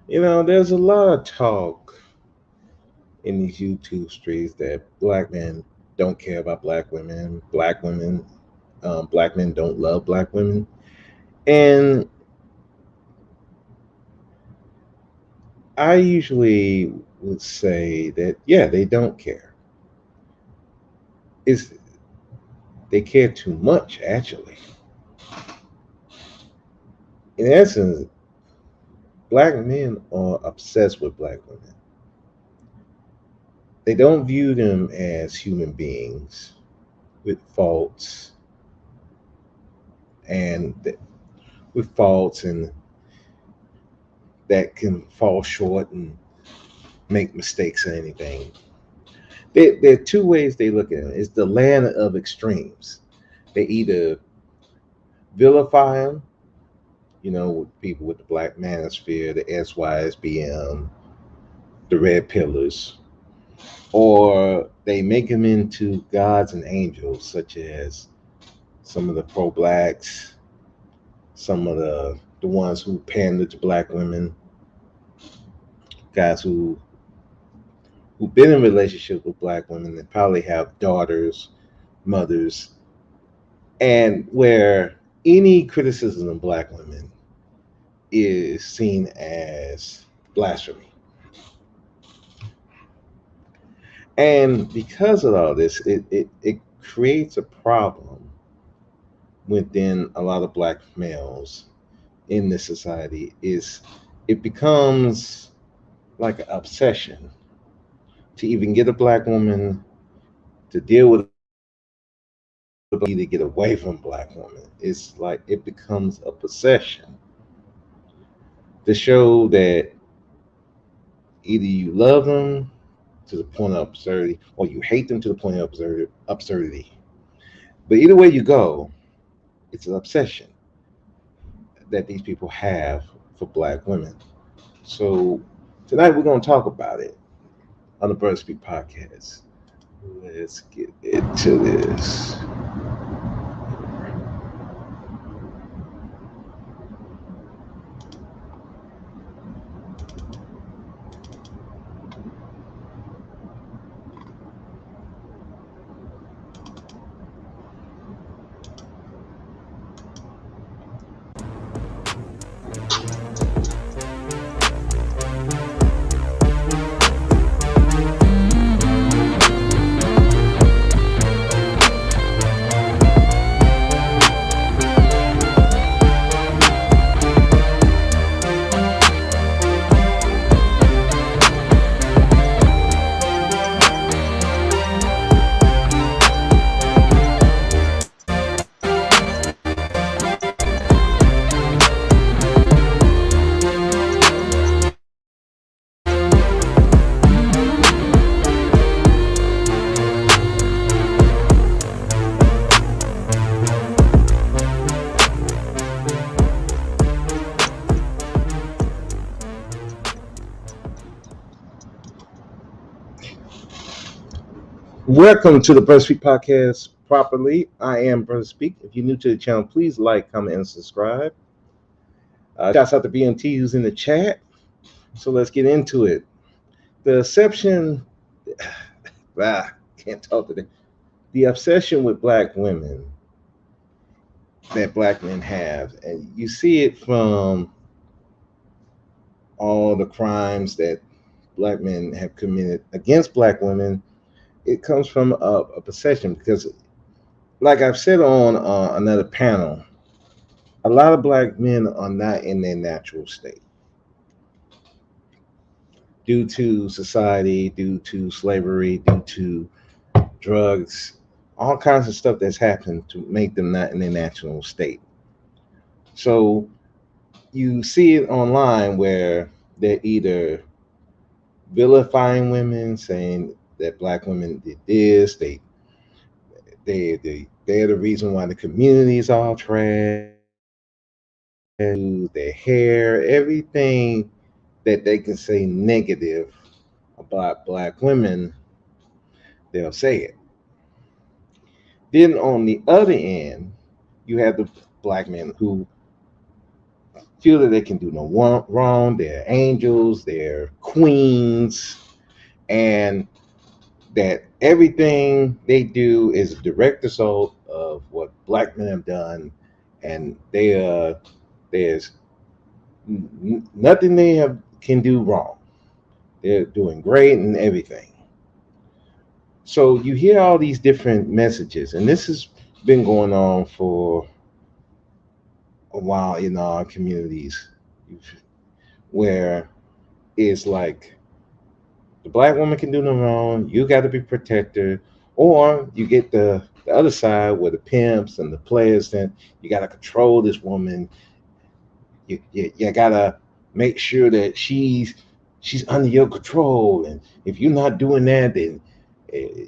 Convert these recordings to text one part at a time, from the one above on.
There's a lot of talk in these YouTube streets that black men don't care about black men don't love black women. And I usually would say that, yeah, they don't care. It's, they care too much, actually. In essence, black men are obsessed with black women. They don't view them as human beings with faults and with faults and that can fall short and make mistakes or anything. There are two ways they look at it. It's the land of extremes. They either vilify them, with people with the Black Manosphere, the SYSBM, the Red Pillars, or they make them into gods and angels, such as some of the pro-blacks, some of the ones who pander to black women, guys who've been in relationships with black women that probably have daughters, mothers, and where any criticism of black women is seen as blasphemy. And because of all this, it creates a problem within a lot of black males in this society. Is it becomes like an obsession to even get a black woman, to deal with to get away from black women. It's like it becomes a possession to show that either you love them to the point of absurdity or you hate them to the point of absurdity. But either way you go, it's an obsession that these people have for black women. So tonight we're going to talk about it on the Bird Speak podcast. Let's get into this. Welcome to the Brother Speak podcast properly. I am Brother Speak. If you're new to the channel, please like, comment, and subscribe. Shouts out to BMT who's in the chat. So let's get into it. The obsession, can't talk today. The obsession with black women that black men have, and you see it from all the crimes that black men have committed against black women. It comes from a possession because, like I've said on another panel, a lot of black men are not in their natural state due to society, due to slavery, due to drugs, all kinds of stuff that's happened to make them not in their natural state. So you see it online where they're either vilifying women, saying that black women did this, they're the reason why the community is all trash, their hair, everything that they can say negative about black women, they'll say it. Then on the other end, you have the black men who feel that they can do no wrong. They're angels, they're queens, and that everything they do is a direct result of what black men have done, and there's nothing they have can do wrong. They're doing great and everything. So you hear all these different messages, and this has been going on for a while in our communities, where it's like the black woman can do no wrong. You got to be protected, or you get the other side where the pimps and the players that you got to control this woman. You got to make sure that she's under your control, and if you're not doing that, then uh,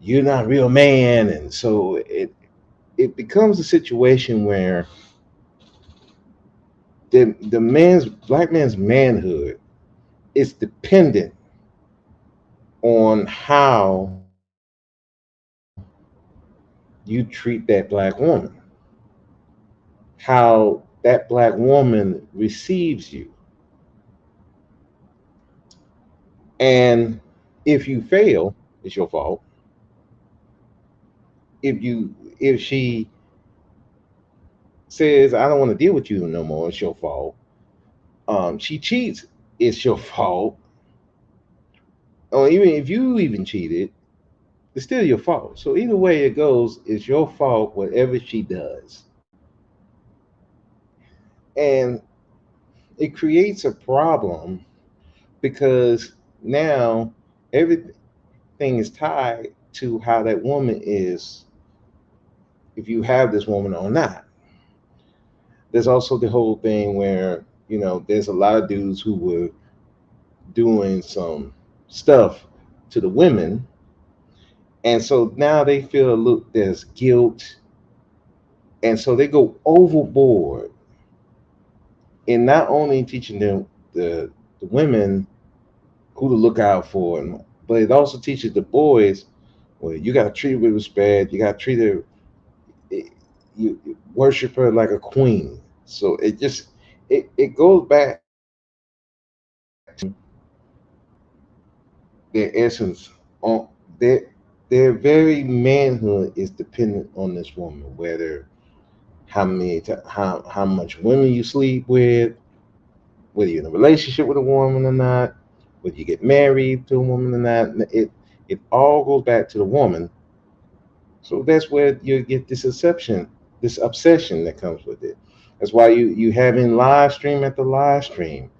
you're not a real man. And so it becomes a situation where the man's black man's manhood is dependent on how you treat that black woman, how that black woman receives you. And if you fail, it's your fault. If she says, I don't want to deal with you no more, it's your fault. She cheats, it's your fault. Or even if you even cheated, it's still your fault. So either way it goes, it's your fault, whatever she does. And it creates a problem because now everything is tied to how that woman is, if you have this woman or not. There's also the whole thing where, there's a lot of dudes who were doing some stuff to the women. And so now they feel, look, there's guilt. And so they go overboard in not only teaching them the women who to look out for, but it also teaches the boys, well, you got to treat her with respect. You got to treat her, you worship her like a queen. So it goes back to their essence on their their very manhood is dependent on this woman, whether how much women you sleep with, whether you're in a relationship with a woman or not, whether you get married to a woman or not. It all goes back to the woman. So that's where you get this obsession that comes with it. That's why you having live stream after live stream.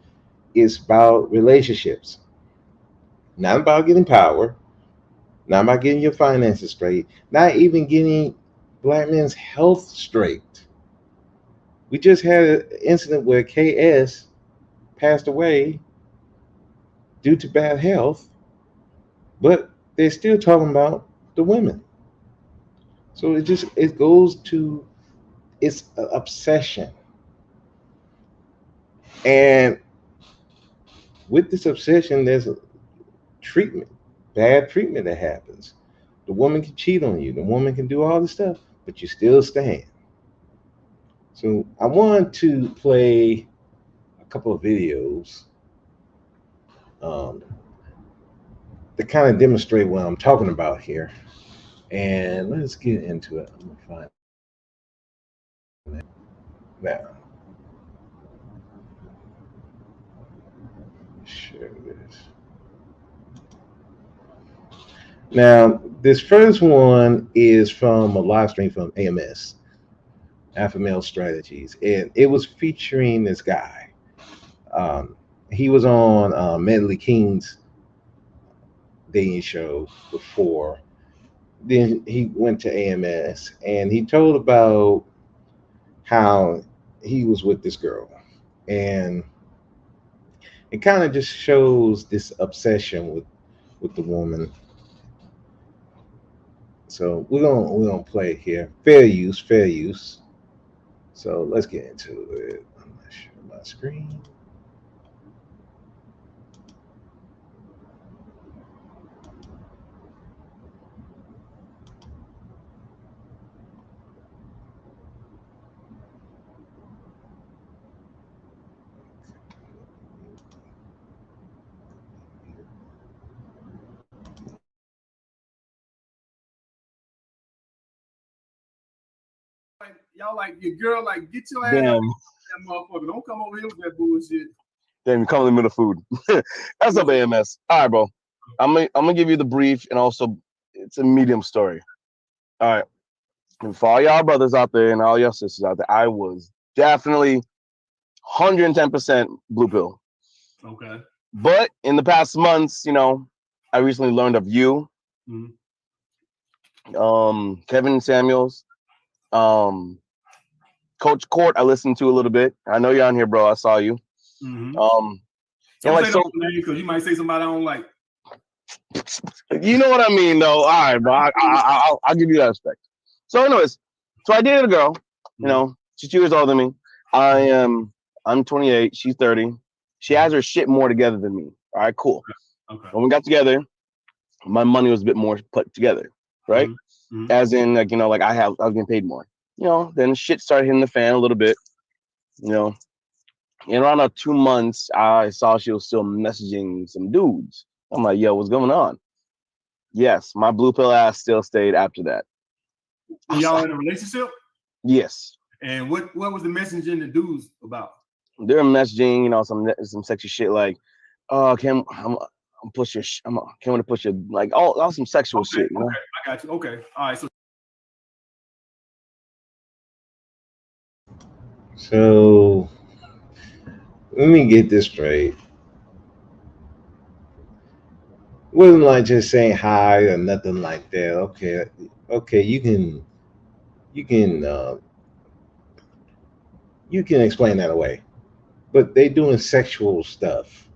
It's about relationships, not about getting power, not about getting your finances straight, not even getting black men's health straight. We just had an incident where KS passed away due to bad health, but they're still talking about the women. So it goes to it's an obsession. And with this obsession, there's a treatment, bad treatment that happens. The woman can cheat on you, the woman can do all this stuff, but you still stand. So I want to play a couple of videos um, to kind of demonstrate what I'm talking about here. And let's get into it. I'm gonna find that now. Share this. Now, this first one is from a live stream from AMS, Alpha Male Strategies, and it was featuring this guy. Um, he was on Medley King's dating show before. Then he went to AMS and he told about how he was with this girl, and it kind of just shows this obsession with the woman. So we're gonna play it here. Fair use, fair use. So let's get into it. I'm not sure my screen. y'all like your girl, like get your ass out Damn. that motherfucker. Don't come over here with that bullshit. Damn, you come in the middle of food. That's up AMS. All right, bro. I'm gonna give you the brief and also it's a medium story. All right. And for all y'all brothers out there and all y'all sisters out there, I was definitely 110% blue pill. Okay. But in the past months, I recently learned of you, Mhm. Kevin Samuels, um, Coach Court. I listened to a little bit. I know you're on here, bro. I saw you. Mm-hmm. Um, Don't like say so, no name because you might say somebody I don't like. you know what I mean, though. All right, bro. I'll give you that respect. So, anyways, so I dated a girl. She's 2 years older than me. I'm 28. She's 30. She has her shit more together than me. All right, cool. Okay. When we got together, my money was a bit more put together, right? Mm-hmm. As in, like I was getting paid more. Then shit started hitting the fan a little bit. In around 2 months, I saw she was still messaging some dudes. I'm like, yo, what's going on? Yes, my blue pill ass still stayed after that. And y'all in a relationship? Yes. And what was the message in the dudes about? They're messaging, some sexy shit like, oh, can I'm push your, can we push your like all some sexual shit. Okay, I got you. Okay, all right. So let me get this straight. It wasn't like just saying hi or nothing like that. Okay, you can you can explain that away. But they doing sexual stuff.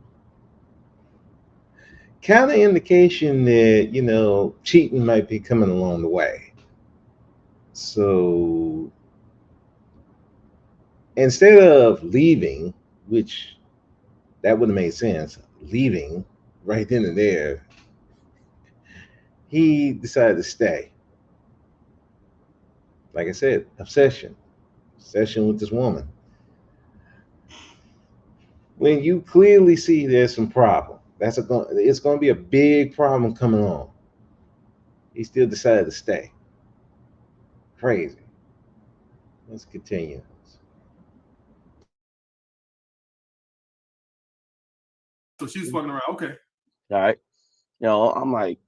Kind of indication that cheating might be coming along the way. So instead of leaving, which that would have made sense, leaving right then and there, he decided to stay. Like I said, obsession with this woman. When you clearly see there's some problem, it's going to be a big problem coming on. He still decided to stay. Crazy. Let's continue. So she's fucking around. Okay. All right. I'm like,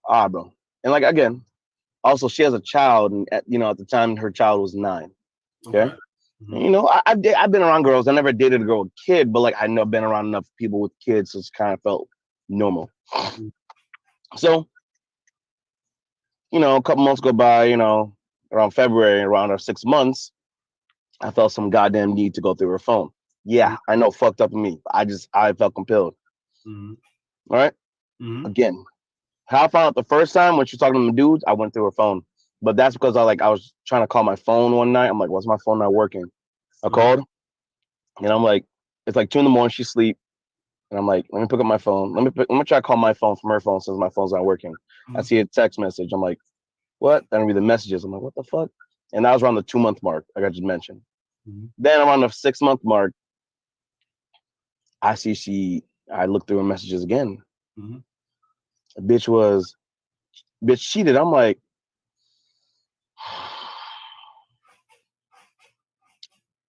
bro. And like again, also she has a child, and at the time her child was 9. Okay. Mm-hmm. I've been around girls. I never dated a girl with a kid, but like I know been around enough people with kids, so it's kind of felt normal. Mm-hmm. So, a couple months go by, around February, around our 6 months, I felt some goddamn need to go through her phone. Yeah, I know, fucked up of me. I felt compelled. Mm-hmm. All right. Mm-hmm. Again, how I found out the first time when she was talking to the dudes, I went through her phone. But that's because I was trying to call my phone one night. I'm like, what's my phone not working? I called, and I'm like, it's like 2 a.m. She's asleep, and I'm like, let me pick up my phone. Let me try to call my phone from her phone since my phone's not working. I see a text message. I'm like, what? Then I read the messages. I'm like, what the fuck? And that was around the 2-month mark, like I just mentioned. Then around the 6-month mark, I looked through her messages again. The bitch cheated. I'm like,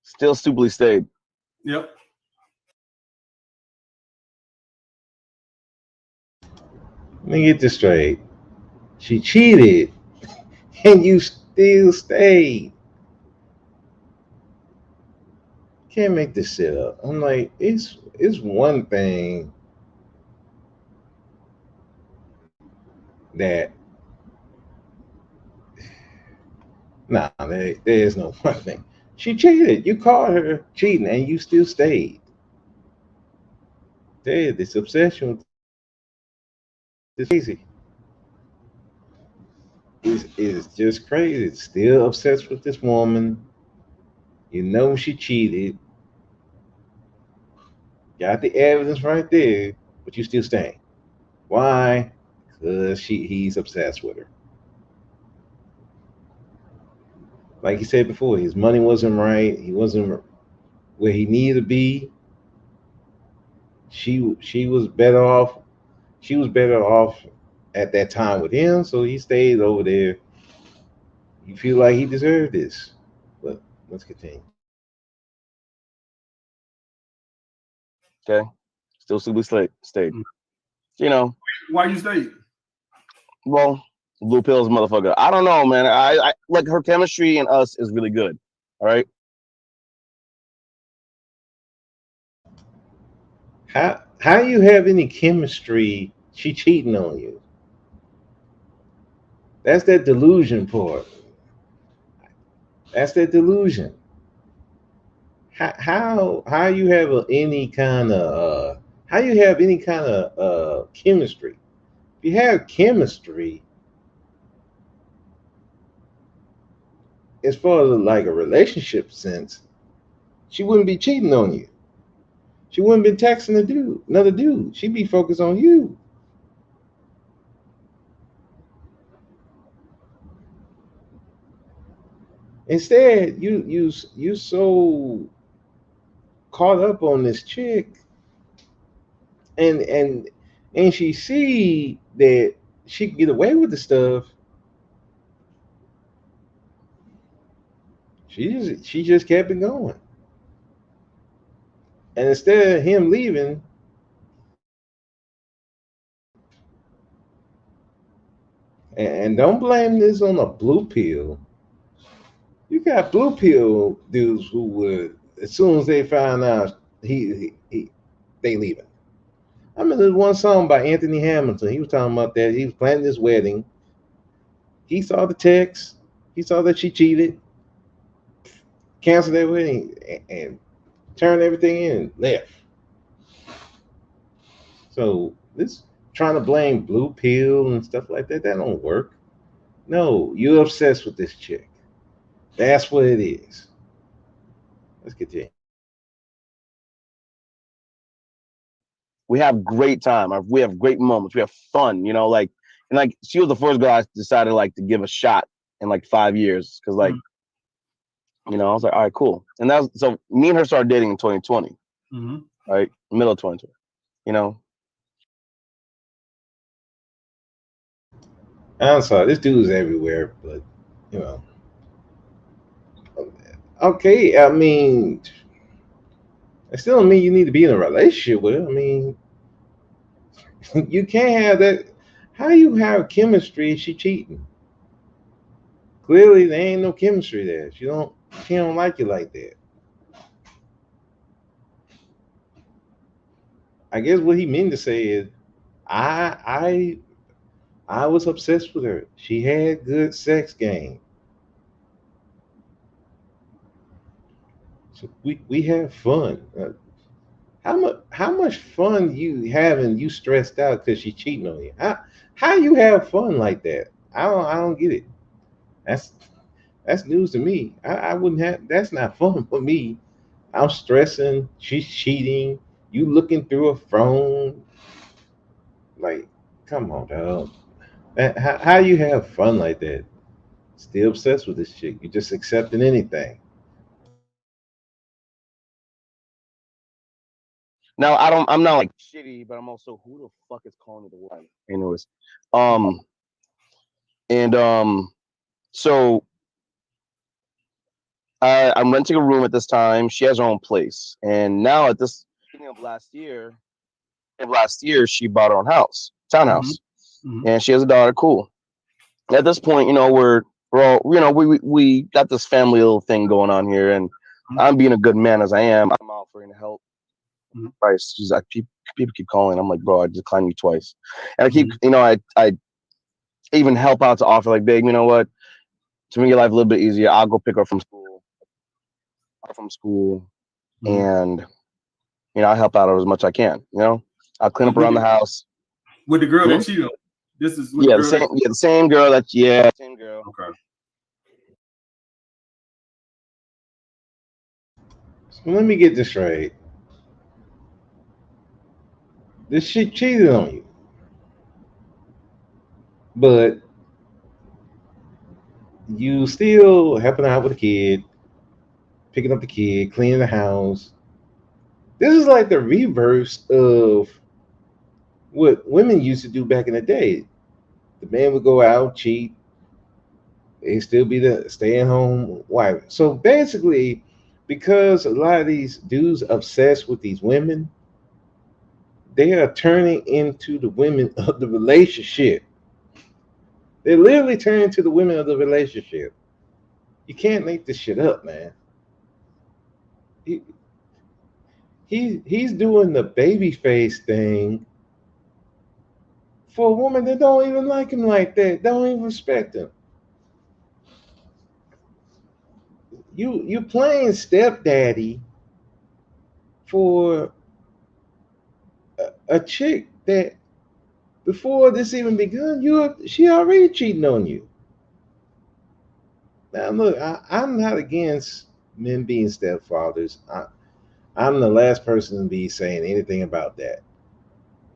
still stupidly stayed. Yep. Let me get this straight. She cheated, and you still stayed. Can't make this shit up. I'm like, it's one thing that there is no one thing. She cheated. You caught her cheating, and you still stayed. This obsession with this crazy. Is just crazy. It's still obsessed with this woman. You know she cheated. Got the evidence right there, but you still staying. Why? Because he's obsessed with her. Like he said before, his money wasn't right. He wasn't where he needed to be. She was better off. She was better off at that time with him, so he stayed over there. you feel like he deserved this. But let's continue. Okay, still Super State. Mm. You know, Why you stayed? well, blue pills, motherfucker. I don't know, man. I like her chemistry and us is really good. All right. How you have any chemistry? She cheating on you. That's that delusion part. That's that delusion. How you have any kind of how you have any kind of chemistry? If you have chemistry, as far as like a relationship sense, she wouldn't be cheating on you. She wouldn't be texting another dude. She'd be focused on you. Instead, you so caught up on this chick, and she see that she can get away with the stuff. She just kept it going, and instead of him leaving, and don't blame this on a blue pill. You got blue pill dudes who would, as soon as they found out they leaving. I mean, there's one song by Anthony Hamilton. He was talking about that. He was planning his wedding. He saw the text. He saw that she cheated, canceled their wedding, and turned everything in and left. So this trying to blame blue pill and stuff like that don't work. No, you're obsessed with this chick. That's what it is. Let's continue. We have great time. We have great moments. We have fun. You know, like and like she was the first girl I decided like to give a shot in like 5 years because like you know I was like, all right, cool. And that was so me and her started dating in 2020, right, middle of 2020. You know. I'm sorry, this dude's everywhere, but you know. Okay, I mean, it still don't mean you need to be in a relationship with her. I mean, you can't have that. How you have chemistry if she cheating? Clearly, there ain't no chemistry there. She don't like you like that. I guess what he meant to say is, I I was obsessed with her. She had good sex game. So we have fun. How much fun you having? You stressed out because she cheating on you? How you have fun like that? I don't get it. That's that's news to me. I wouldn't have. That's not fun for me. I'm stressing. She's cheating. You looking through a phone. Like, come on, dog. How you have fun like that? Still obsessed with this chick. You just accepting anything. Now I'm not like shitty, but I'm also who the fuck is calling me the one? Anyways, and so I'm renting a room at this time. She has her own place, and now at this beginning of last year, she bought her own house, townhouse, and she has a daughter. Cool. At this point, you know we're all you know we got this family little thing going on here, and I'm being a good man as I am. I'm offering to help. Price. She's like people keep calling. I'm like, bro, I declined you twice, and I keep you know I even help out to offer like, babe, you know what? To make your life a little bit easier, I'll go pick her from school, and you know I help out as much as I can. You know, I'll clean up around the house. With the girl that cheated on. This is with the same girl that same girl. Okay. So let me get this straight. This shit cheated on you, but you still helping out with the kid, picking up the kid, cleaning the house. This is like the reverse of what women used to do back in the day. The man would go out, cheat, They still be the stay-at-home wife. So basically, because a lot of these dudes obsessed with these women, they are turning into the women of the relationship. They're literally turning into the women of the relationship. You can't make this shit up, man. He, he's doing the baby face thing for a woman that don't even like him like that, don't even respect him. You playing stepdaddy for a chick that before this even begun, she already cheating on you. Now look, I'm not against men being stepfathers. I'm the last person to be saying anything about that.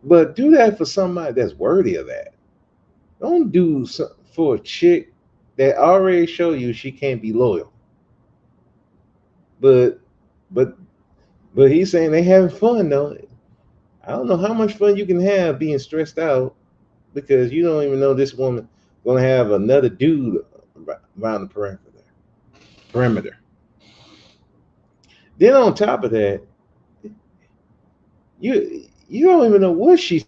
But do that for somebody that's worthy of that. Don't do for a chick that already show you she can't be loyal. But but but he's saying they having fun though. I don't know how much fun you can have being stressed out because you don't even know this woman gonna have another dude around the perimeter. Then on top of that, you don't even know what she's.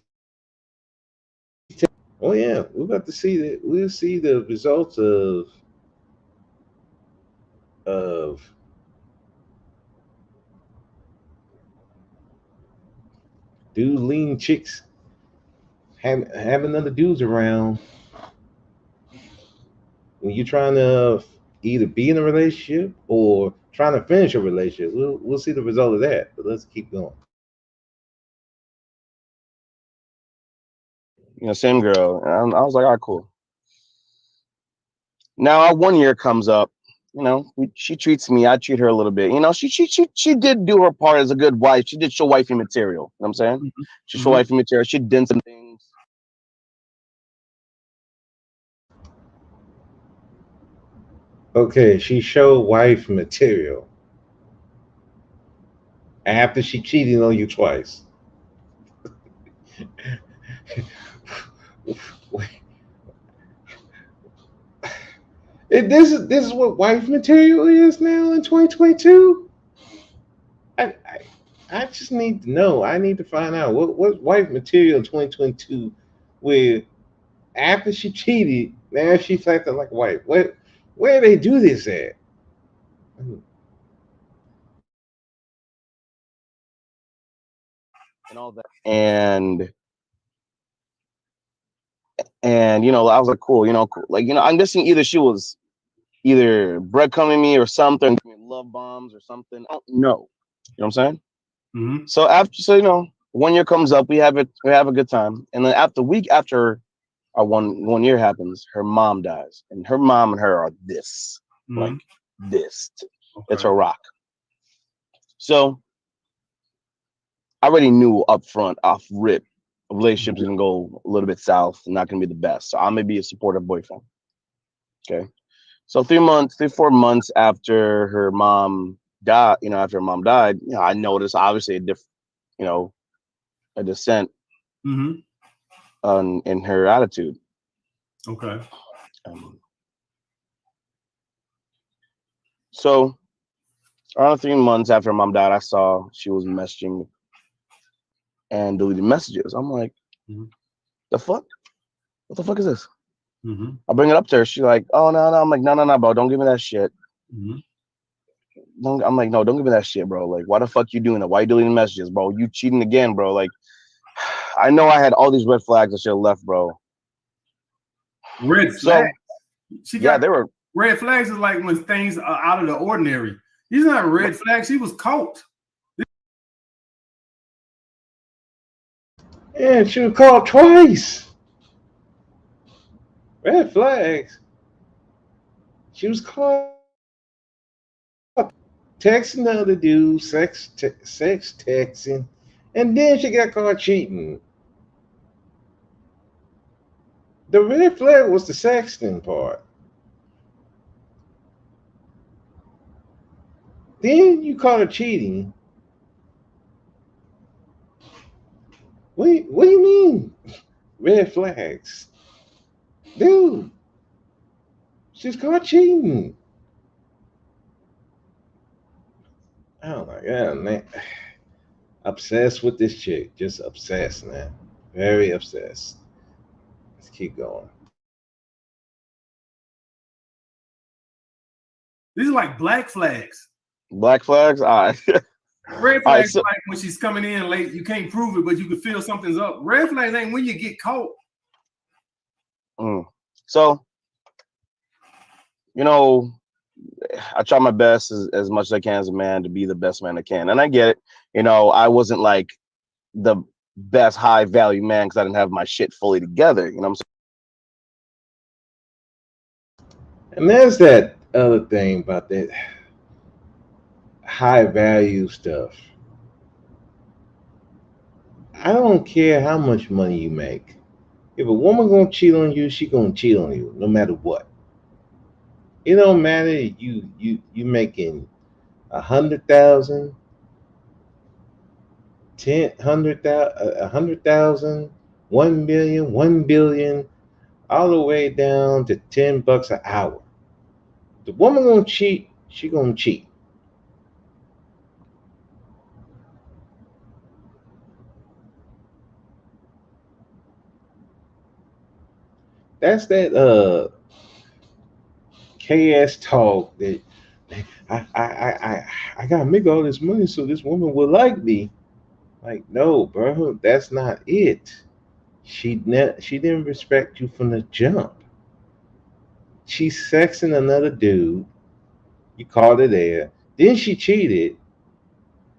Oh yeah, we're about to see that. We'll see the results of dude lean chicks having other dudes around when you're trying to either be in a relationship or trying to finish a relationship. We'll see the result of that. But let's keep going. Same girl. And I was like, all right, cool. Now our 1 year comes up. She treats me. I treat her a little bit. She did do her part as a good wife. She did show wifey material. You know what I'm saying? Mm-hmm. She showed wifey material. She did some things. Okay, she showed wife material after she cheated on you twice. This is what wife material is now in 2022. I, I I just need to know. I need to find out what wife material in 2022 where after she cheated, now she's acting like a wife. Where they do this at? And all that. And I was like, cool. Cool. Like I'm guessing either she was either breadcrumbing me or something, love bombs or something. I don't know. You know what I'm saying? Mm-hmm. So 1 year comes up, we have a good time, and then after week after our one year happens, her mom dies, and her mom and her are this, like this. It's Okay. a rock. So I already knew up front, off rip, a relationship's gonna go a little bit south, and not gonna be the best. So I'm gonna be a supportive boyfriend. Okay. So 3 4 months after her mom died, I noticed obviously a descent Mm-hmm. in her attitude. Okay. Um, so around 3 months after her mom died, I saw she was messaging and deleting messages. I'm like, the fuck? What the fuck is this? Mm-hmm. I bring it up to her. She's like, oh no. I'm like, no, bro, don't give me that shit. Mm-hmm. I'm like, no, don't give me that shit, bro. Like, why the fuck you doing that? Why you deleting messages, bro? You cheating again, bro. Like, I know I had all these red flags I should have left, bro. Red So flags. She yeah, got they were. red flags is like when things are out of the ordinary. These are not red flags. She was caught. And she was called twice. Red flags. She was called texting the other dude, sex texting, and then she got caught cheating. The red flag was the sexting part. Then you caught her cheating. What do you mean? Red flags. Dude, just called cheating. Oh my god, man. Obsessed with this chick. Just obsessed, man. Very obsessed. Let's keep going. These are like black flags. Black flags. All right. Red All right, flags like when she's coming in late, you can't prove it, but you can feel something's up. Red flags ain't when you get caught. So, you know, I try my best as much as I can as a man to be the best man I can. And I get it. You know, I wasn't like the best high value man because I didn't have my shit fully together. You know what I'm saying? And there's that other thing about that high value stuff. I don't care how much money you make. If a woman gonna cheat on you, she gonna cheat on you, no matter what. It don't matter. You making 100,000, 100,000, 100,000, 1 million, 1 billion, all the way down to $10 an hour. The woman gonna cheat. She gonna cheat. That's that KS talk that I gotta make all this money so this woman will like me. Like, no, bro, that's not it. She didn't respect you from the jump. She's sexing another dude. You called her there. Then she cheated,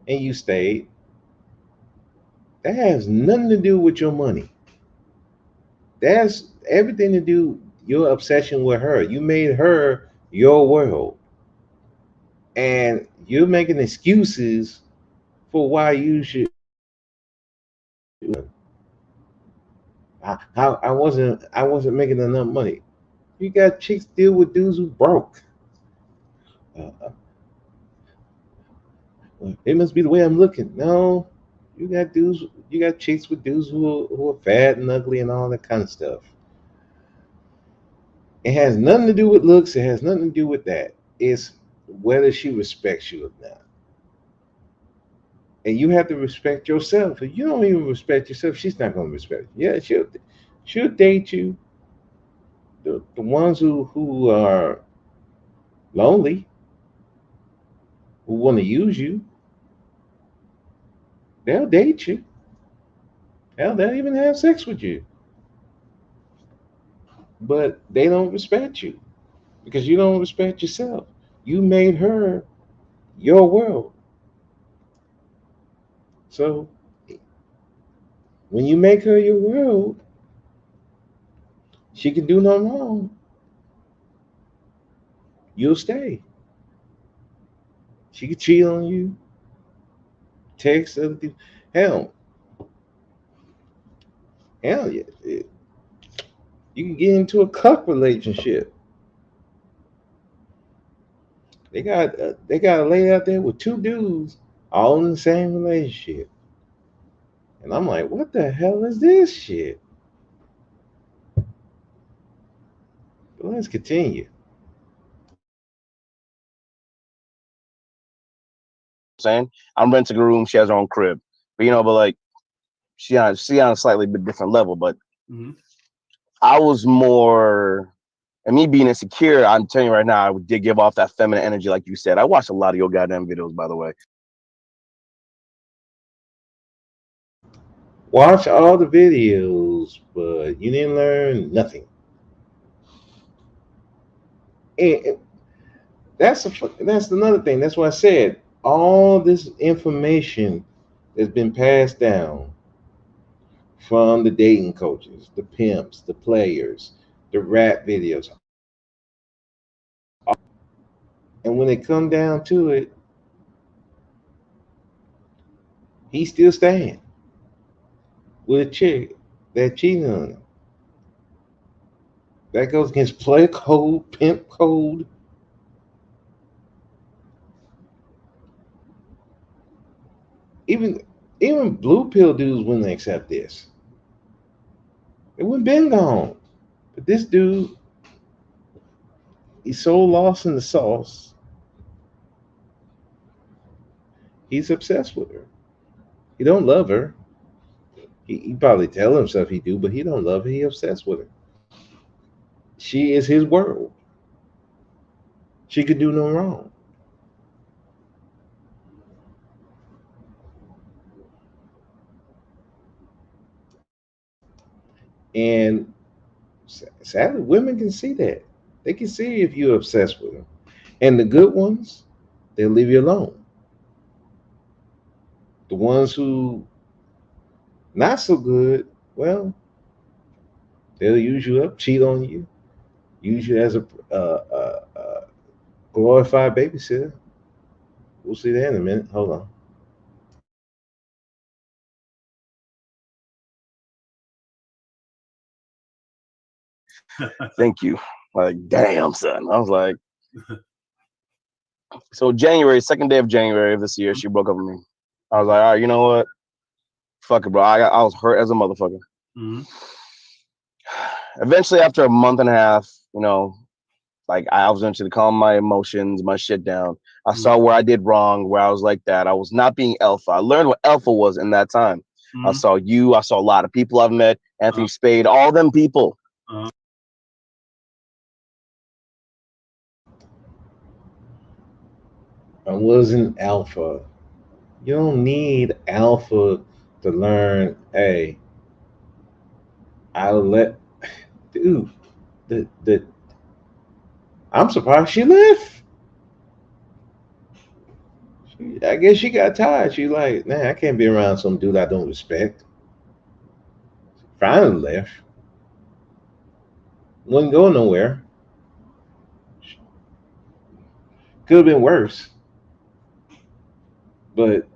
and you stayed. That has nothing to do with your money. That's everything to do your obsession with her. You made her your world, and you're making excuses for why you should. I wasn't making enough money. You got chicks deal with dudes who broke. Uh, it must be the way I'm looking. No, you got dudes. You got chicks with dudes who are fat and ugly and all that kind of stuff. It has nothing to do with looks. It has nothing to do with that. It's whether she respects you or not. And you have to respect yourself. If you don't even respect yourself, she's not going to respect you. Yeah, she'll date you. The ones who are lonely, who want to use you, they'll date you. Hell, they'll even have sex with you. But they don't respect you because you don't respect yourself. You made her your world. So when you make her your world, she can do no wrong. You'll stay. She can cheat on you, text other people. Hell, hell, you can get into a cuck relationship. They got a lady out there with two dudes all in the same relationship, and I'm like, what the hell is this shit? But let's continue. Saying I'm renting a room. She has her own crib, but but like she on a slightly bit different level. But I was more, and me being insecure. I'm telling you right now, I did give off that feminine energy, like you said. I watched a lot of your goddamn videos, by the way. Watch all the videos, but you didn't learn nothing. And that's another thing. That's why I said all this information has been passed down from the dating coaches, the pimps, the players, the rap videos. And when it come down to it, he's still staying with a chick that cheating on him. That goes against player code, pimp code. Even even blue pill dudes wouldn't accept this. It wouldn't been gone. But this dude, He's so lost in the sauce. He's obsessed with her. He don't love her. He probably tell himself he do, but he don't love her. He obsessed with her. She is his world. She could do no wrong. And sadly, women can see that. They can see if you're obsessed with them. And the good ones, they'll leave you alone. The ones who not so good, well, they'll use you up, cheat on you, use you as a glorified babysitter. We'll see that in a minute. Hold on. Thank you. Like, damn, son. I was like, so January, second day of January of this year, she broke up with me. I was like, all right, you know what? Fuck it, bro. I was hurt as a motherfucker. Mm-hmm. Eventually, after a month and a half, like I was eventually calm my emotions, my shit down. I saw where I did wrong, where I was like that. I was not being alpha. I learned what alpha was in that time. I saw you. I saw a lot of people I've met, Anthony Spade, all them people. I wasn't alpha. You don't need alpha to learn. Hey, I'll let dude. The I'm surprised she left. I guess she got tired. She like, man, I can't be around some dude I don't respect. Finally left. Wouldn't go nowhere. Could have been worse. But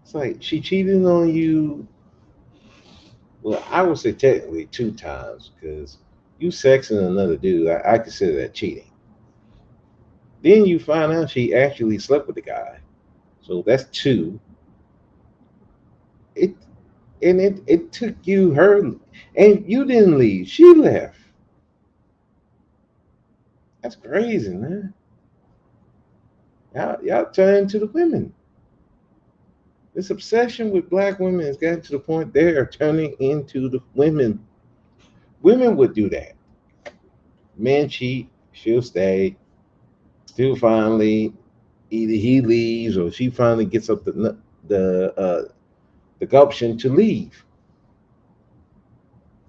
it's like she cheated on you. Well, I would say technically 2 times because you sexing another dude. I consider that cheating. Then you find out she actually slept with the guy. So that's 2. It it took you her and you didn't leave. She left. That's crazy, man. Y'all turn to the women. This obsession with black women has gotten to the point they are turning into the women. Women would do that. Men cheat, she'll stay. Still finally, either he leaves or she finally gets up the gumption to leave.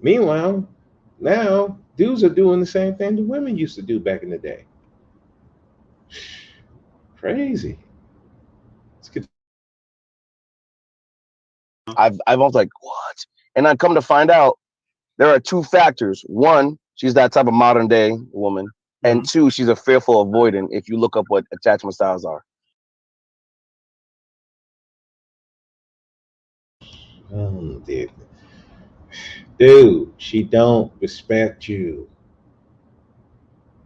Meanwhile, now dudes are doing the same thing the women used to do back in the day. Crazy. I was like, what? And I come to find out there are 2 factors. One, she's that type of modern day woman. And 2, she's a fearful avoidant if you look up what attachment styles are. Oh, dude, she don't respect you.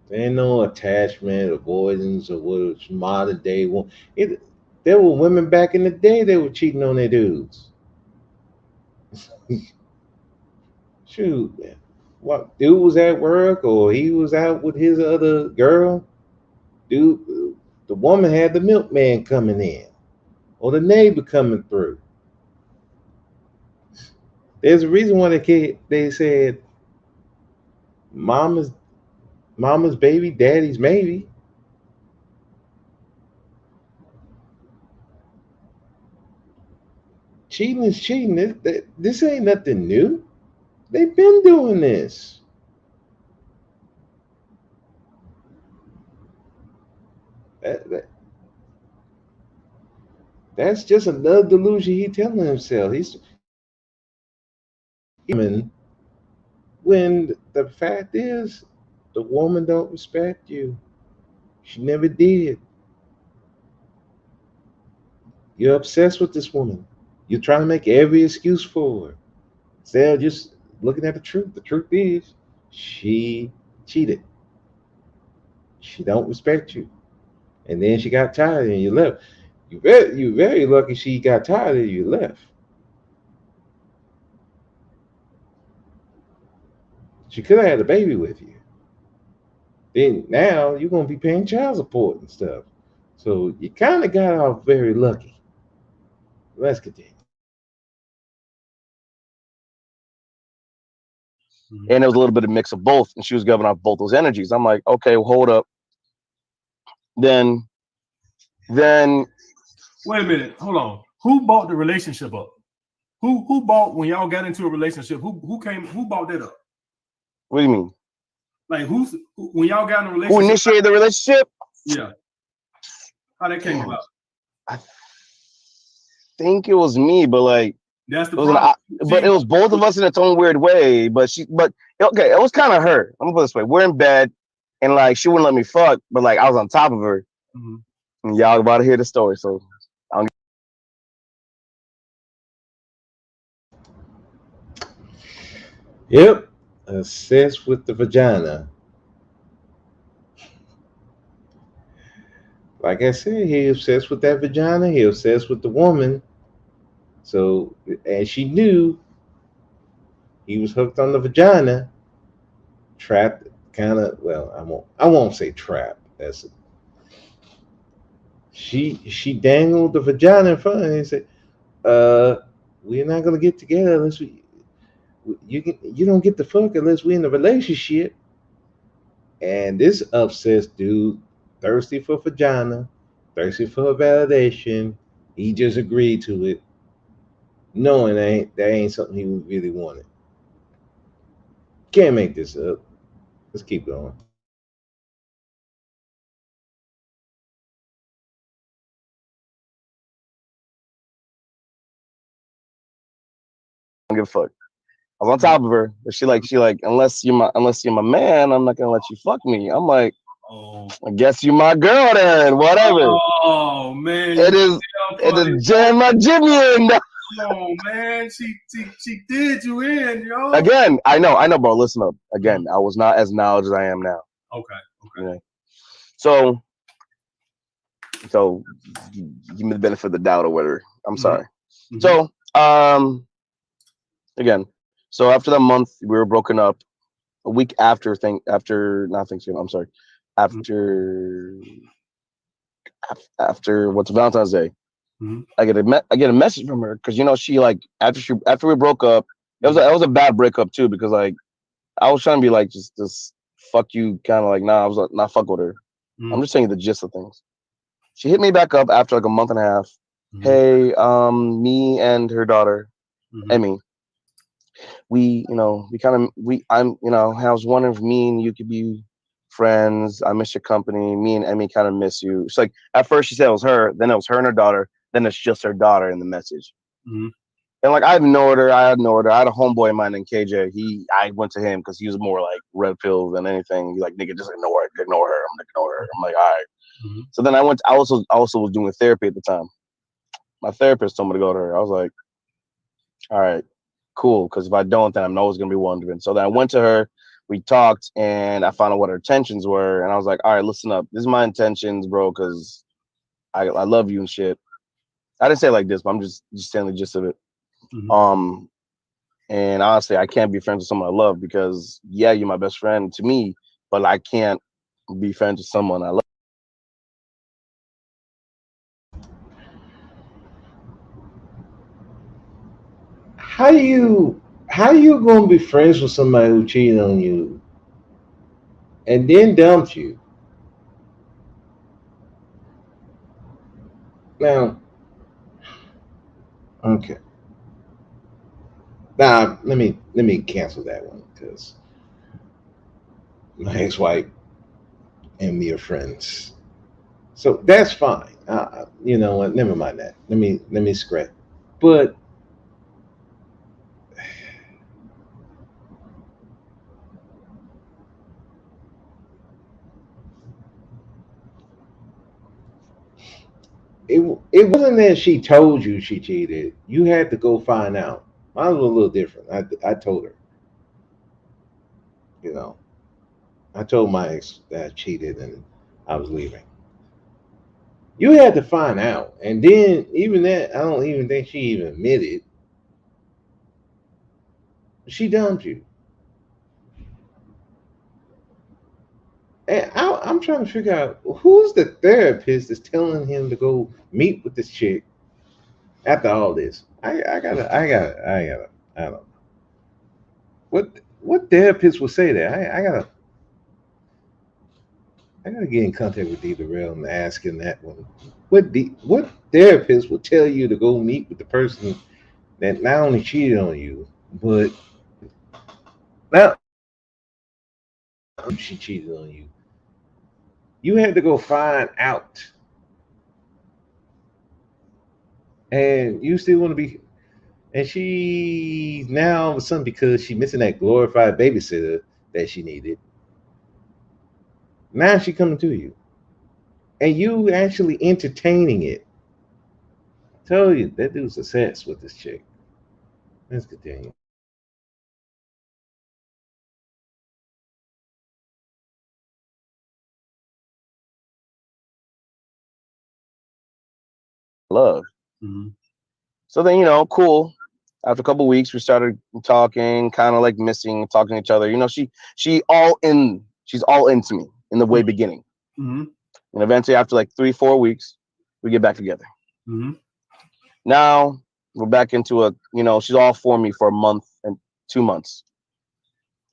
There ain't no attachment, avoidance, or what it's modern day. There were women back in the day that were cheating on their dudes. Shoot, man. What dude was at work or he was out with his other girl? Dude, the woman had the milkman coming in or the neighbor coming through. There's a reason why they said mama's baby, daddy's maybe. Cheating is cheating. This ain't nothing new. They've been doing this. That's just another delusion he telling himself. He's human when the fact is the woman don't respect you. She never did. You're obsessed with this woman. You're trying to make every excuse for her. Instead of just looking at the truth. The truth is she cheated. She don't respect you. And then she got tired and you left. You very lucky she got tired and you left. She could have had a baby with you. Then now you're gonna be paying child support and stuff. So you kind of got off very lucky. Let's continue. And it was a little bit of mix of both, and she was giving off both those energies. I'm like, okay, well, hold up. Then Wait a minute, hold on. Who bought the relationship up? Who bought when y'all got into a relationship? Who bought that up? what do you mean? Like when y'all got in a Who relationship? initiated the relationship? Yeah. How that came about? I think it was me, but like That's the it was problem. but it was both of us in its own weird way. But okay, it was kind of her. I'm gonna put it this way: we're in bed, and like she wouldn't let me fuck, but like I was on top of her. Mm-hmm. And y'all about to hear the story, so Yep, obsessed with the vagina. Like I said, he obsessed with that vagina. He obsessed with the woman. So, and she knew he was hooked on the vagina. Trapped, kind of. Well, I won't say trapped. That's it. She dangled the vagina in front of him and said, we're not gonna get together unless you don't get the fuck unless we're in a relationship." And this obsessed dude, thirsty for vagina, thirsty for validation, he just agreed to it, knowing that ain't something he really wanted. Can't make this up. Let's keep going. I don't give a fuck. I was on top of her, but she like, unless you're my man, I'm not gonna let you fuck me. I'm like, Oh, I guess you're my girl then, whatever. oh man, It is jam my Jimmy in. Oh man, she did you in, yo. Again, I know, bro. Listen up. Again, I was not as knowledge as I am now. Okay. Yeah. So give me the benefit of the doubt or whatever. I'm sorry. Mm-hmm. So again, so after that month we were broken up. A week after not Thanksgiving. I'm sorry. After what's Valentine's Day, I get a message from her because she like after we broke up, it was a bad breakup too because like I was trying to be like just fuck you kind of like nah, I was like not fuck with her. I'm just saying you the gist of things. She hit me back up after like a month and a half. Hey, me and her daughter, Emmy, I was wondering if me and you could be friends. I miss your company. Me and Emmy kind of miss you. It's like at first she said it was her, then it was her and her daughter, then it's just her daughter in the message. And like I ignored her. I had a homeboy of mine named KJ. I went to him because he was more like red pill than anything. He's like, nigga, just ignore her. I'm gonna ignore her. I'm like, all right. So then I also was doing therapy at the time. My therapist told me to go to her. I was like, all right, cool. Because if I don't, then I'm always gonna be wondering. So then I went to her. We talked, and I found out what her intentions were. And I was like, all right, listen up. This is my intentions, bro. Because I love you and shit. I didn't say it like this, but I'm just saying the gist of it. And honestly, I can't be friends with someone I love because yeah, you're my best friend to me, but I can't be friends with someone I love. How you gonna be friends with somebody who cheated on you and then dumped you? Now, okay. Now let me cancel that one because my ex-wife and me are friends, so that's fine. You know what? Never mind that. Let me scratch. But it wasn't that she told you she cheated. You had to go find out. Mine was a little different. I told her. You know, I told my ex that I cheated and I was leaving. You had to find out, and then even that, I don't even think she even admitted she dumped you. And I'm trying to figure out who's the therapist that's telling him to go meet with this chick after all this. I don't know. What therapist will say that? I gotta get in contact with D. Durrell and ask him that one. What therapist will tell you to go meet with the person that not only cheated on you, but not she cheated on you. You had to go find out, and you still want to be. And she now all of a sudden because she missing that glorified babysitter that she needed. Now she coming to you, and you actually entertaining it. I tell you that dude's obsessed with this chick. Let's continue. Love. Mhm. So then, cool. After a couple weeks, we started talking, kind of like missing, talking to each other. She's all into me in the way beginning. Mhm. And eventually, after like 3-4 weeks, we get back together. Mhm. Now we're back into she's all for me for a month and 2 months.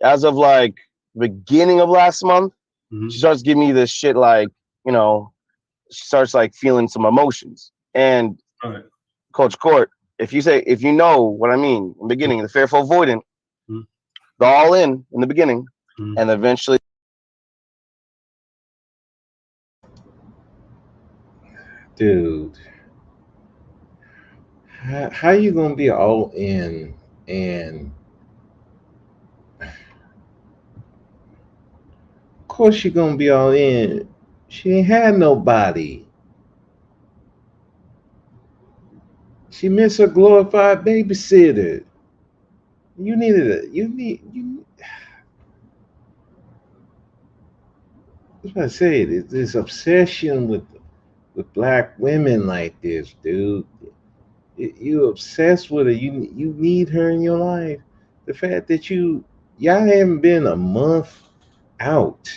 As of like beginning of last month, Mhm. she starts giving me this shit like, she starts like feeling some emotions. And All right. Coach Court, if you know what I mean, in the beginning, the fearful avoidant, Mhm. the all in the beginning, Mhm. and eventually Dude, how you gonna be all in and of course she gonna be all in. She ain't had nobody. She missed her glorified babysitter. You needed a you need you that's what I say. This obsession with black women like this, dude. You obsessed with her. You need her in your life. The fact that y'all haven't been a month out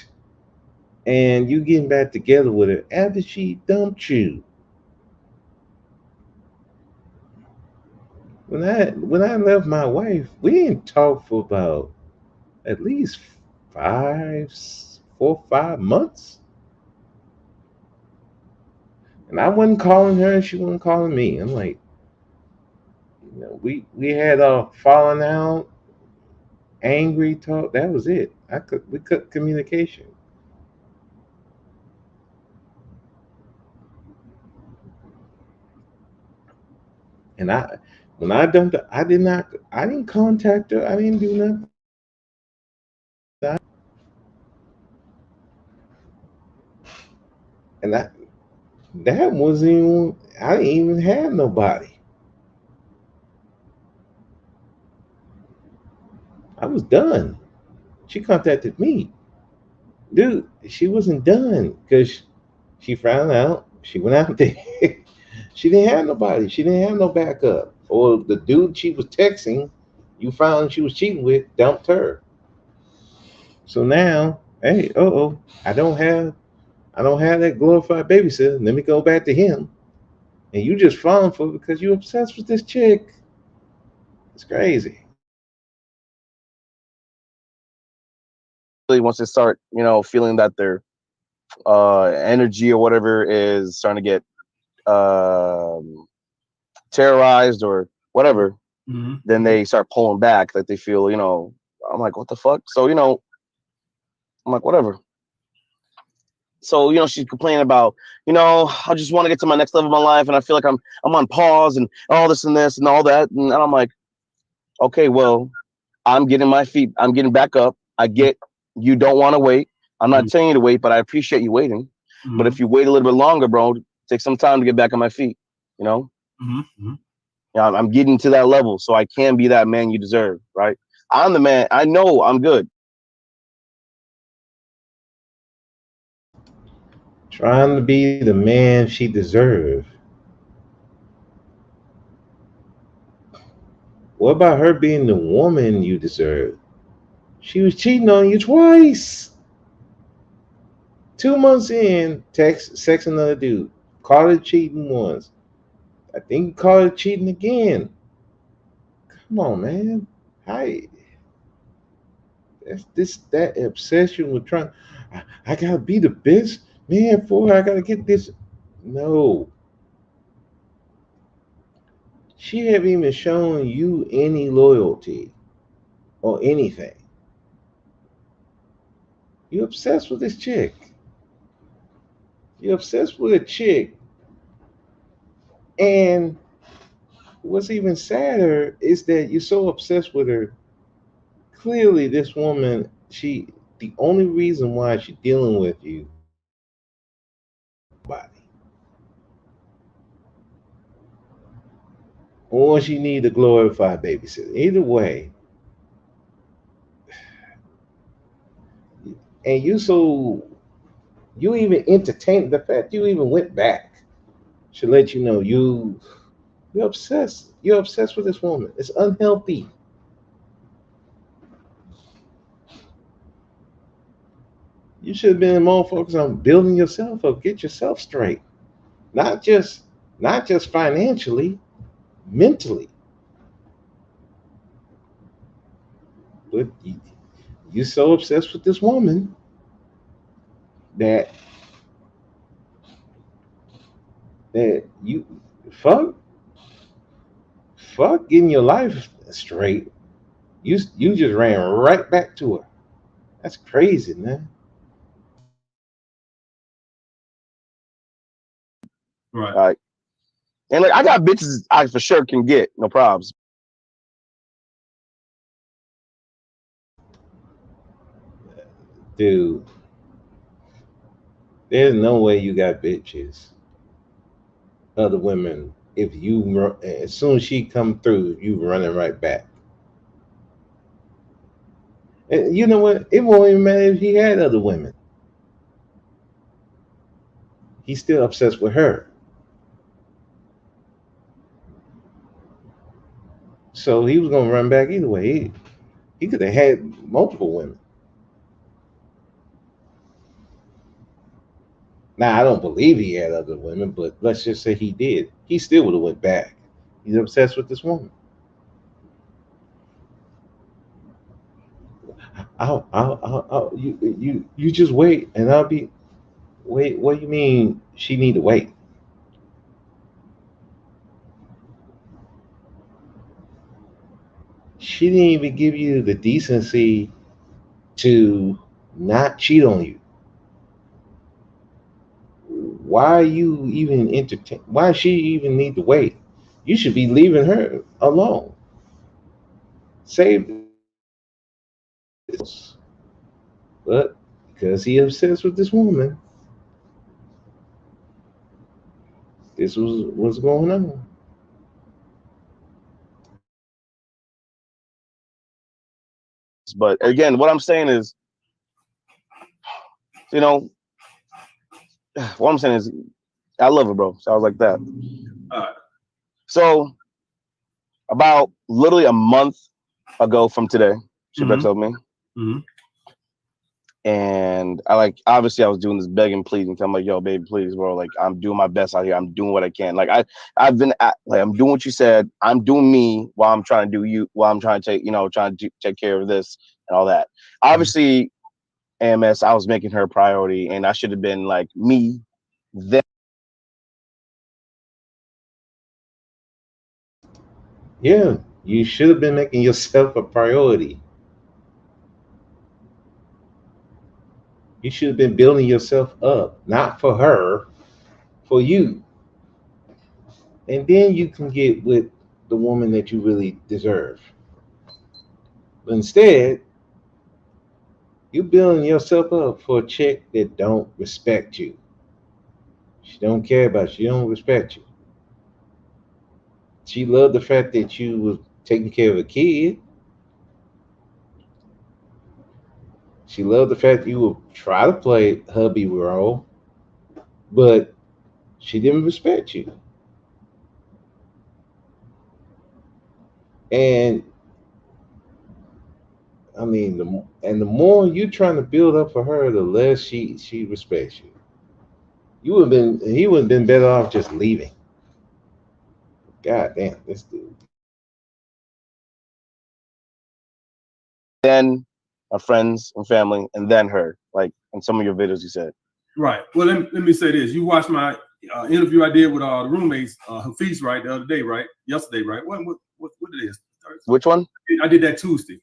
and you getting back together with her after she dumped you. When I left my wife, we didn't talk for about at least 5 4 5 months. And I wasn't calling her and she wasn't calling me. I'm like, we had a falling out, angry talk. That was it. We cut communication. And when I dumped her, I didn't contact her. I didn't do nothing. And that wasn't even. I didn't even have nobody. I was done. She contacted me, dude. She wasn't done because she found out. She went out there. She didn't have nobody. She didn't have no backup. Or the dude she was texting, you found she was cheating with, dumped her. So now, hey, I don't have that glorified babysitter. Let me go back to him. And you just falling for it because you're obsessed with this chick. It's crazy. once they start, feeling that their energy or whatever is starting to get terrorized or whatever, Mhm. then they start pulling back. Like they feel, I'm like, what the fuck? So, I'm like, whatever. So, she's complaining about, I just want to get to my next level of my life, and I feel like I'm on pause and all this and this and all that. And I'm like, okay, well, I'm getting back up. I get you don't want to wait. I'm not Mhm. telling you to wait, but I appreciate you waiting. But if Mhm. you wait a little bit longer, bro, take some time to get back on my feet. You know, Mhm. Mhm. I'm getting to that level, so I can be that man you deserve, right? I'm the man. I know I'm good. Trying to be the man she deserved. What about her being the woman you deserve? She was cheating on you twice. 2 months in, sex another dude. Caught her cheating once. I think caught her cheating again. Come on, man. Hi. That obsession with trying. I gotta be the best man for her. I gotta get this. No, she haven't even shown you any loyalty or anything. You're obsessed with this chick. You're obsessed with a chick, and what's even sadder is that you're so obsessed with her. Clearly, this woman, the only reason why she's dealing with you, body, or she need a glorified babysitter. Either way, and you even entertained the fact you even went back should let you know you're obsessed. You're obsessed with this woman. It's unhealthy. You should have been more focused on building yourself up, get yourself straight. Not just financially, mentally. But you're so obsessed with this woman that you fuck getting your life straight. You just ran right back to her. That's crazy, man. Right. And like I got bitches I for sure can get, no problems. Dude, there's no way you got bitches, other women. If as soon as she come through, you running right back. And you know what? It won't even matter if he had other women. He's still obsessed with her. So he was gonna run back either way. He could have had multiple women. Now I don't believe he had other women, but let's just say he did. He still would have went back. He's obsessed with this woman. You just wait, and I'll be. Wait, what do you mean? She need to wait? She didn't even give you the decency to not cheat on you. Why are you even entertain? Why she even need to wait? You should be leaving her alone. Save this. But because he obsessed with this woman, this was what's going on. But again, what I'm saying is, you know, what I'm saying is, I love her, bro. So I was like that. So about literally a month ago from today, she breaks up with me. Mm-hmm. And I like obviously I was doing this begging, pleading. I'm like, yo, baby, please, bro. Like I'm doing my best out here. I'm doing what I can. Like I've been like I'm doing what you said. I'm doing me while I'm trying to do you. While I'm trying to take care of this and all that. Obviously, AMS, I was making her a priority, and I should have been like me. Then Yeah, you should have been making yourself a priority. You should have been building yourself up, not for her, for you. And then you can get with the woman that you really deserve. But instead, you building yourself up for a chick that don't respect you. She don't care about you. She don't respect you. She loved the fact that you was taking care of a kid. She loved the fact that you would try to play hubby role, but she didn't respect you. And I mean, the more you trying to build up for her, the less she respects you. He would have been better off just leaving. God damn, this dude. Then our friends and family, and then her. Like in some of your videos, you said. Right. Well, let me say this. You watched my interview I did with the roommates, Hafiz, right, the other day, right? Yesterday, right? What it is? Which one? I did that Tuesday.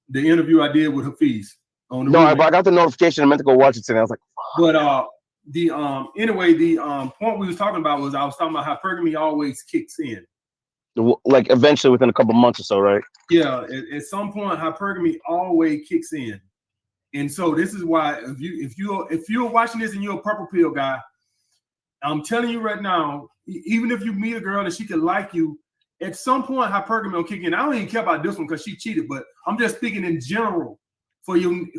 The interview I did with Hafiz on the No, I roommate. got the notification. I meant to go watch it today. I was like, But the anyway, the point we was talking about was I was talking about how hypergamy always kicks in. like eventually within a couple months or so, right? Yeah, at some point hypergamy always kicks in. And so this is why if you're watching this and you're a purple pill guy, I'm telling you right now, even if you meet a girl and she can like you, at some point hypergamy will kick in. I don't even care about this one because she cheated, but I'm just speaking in general for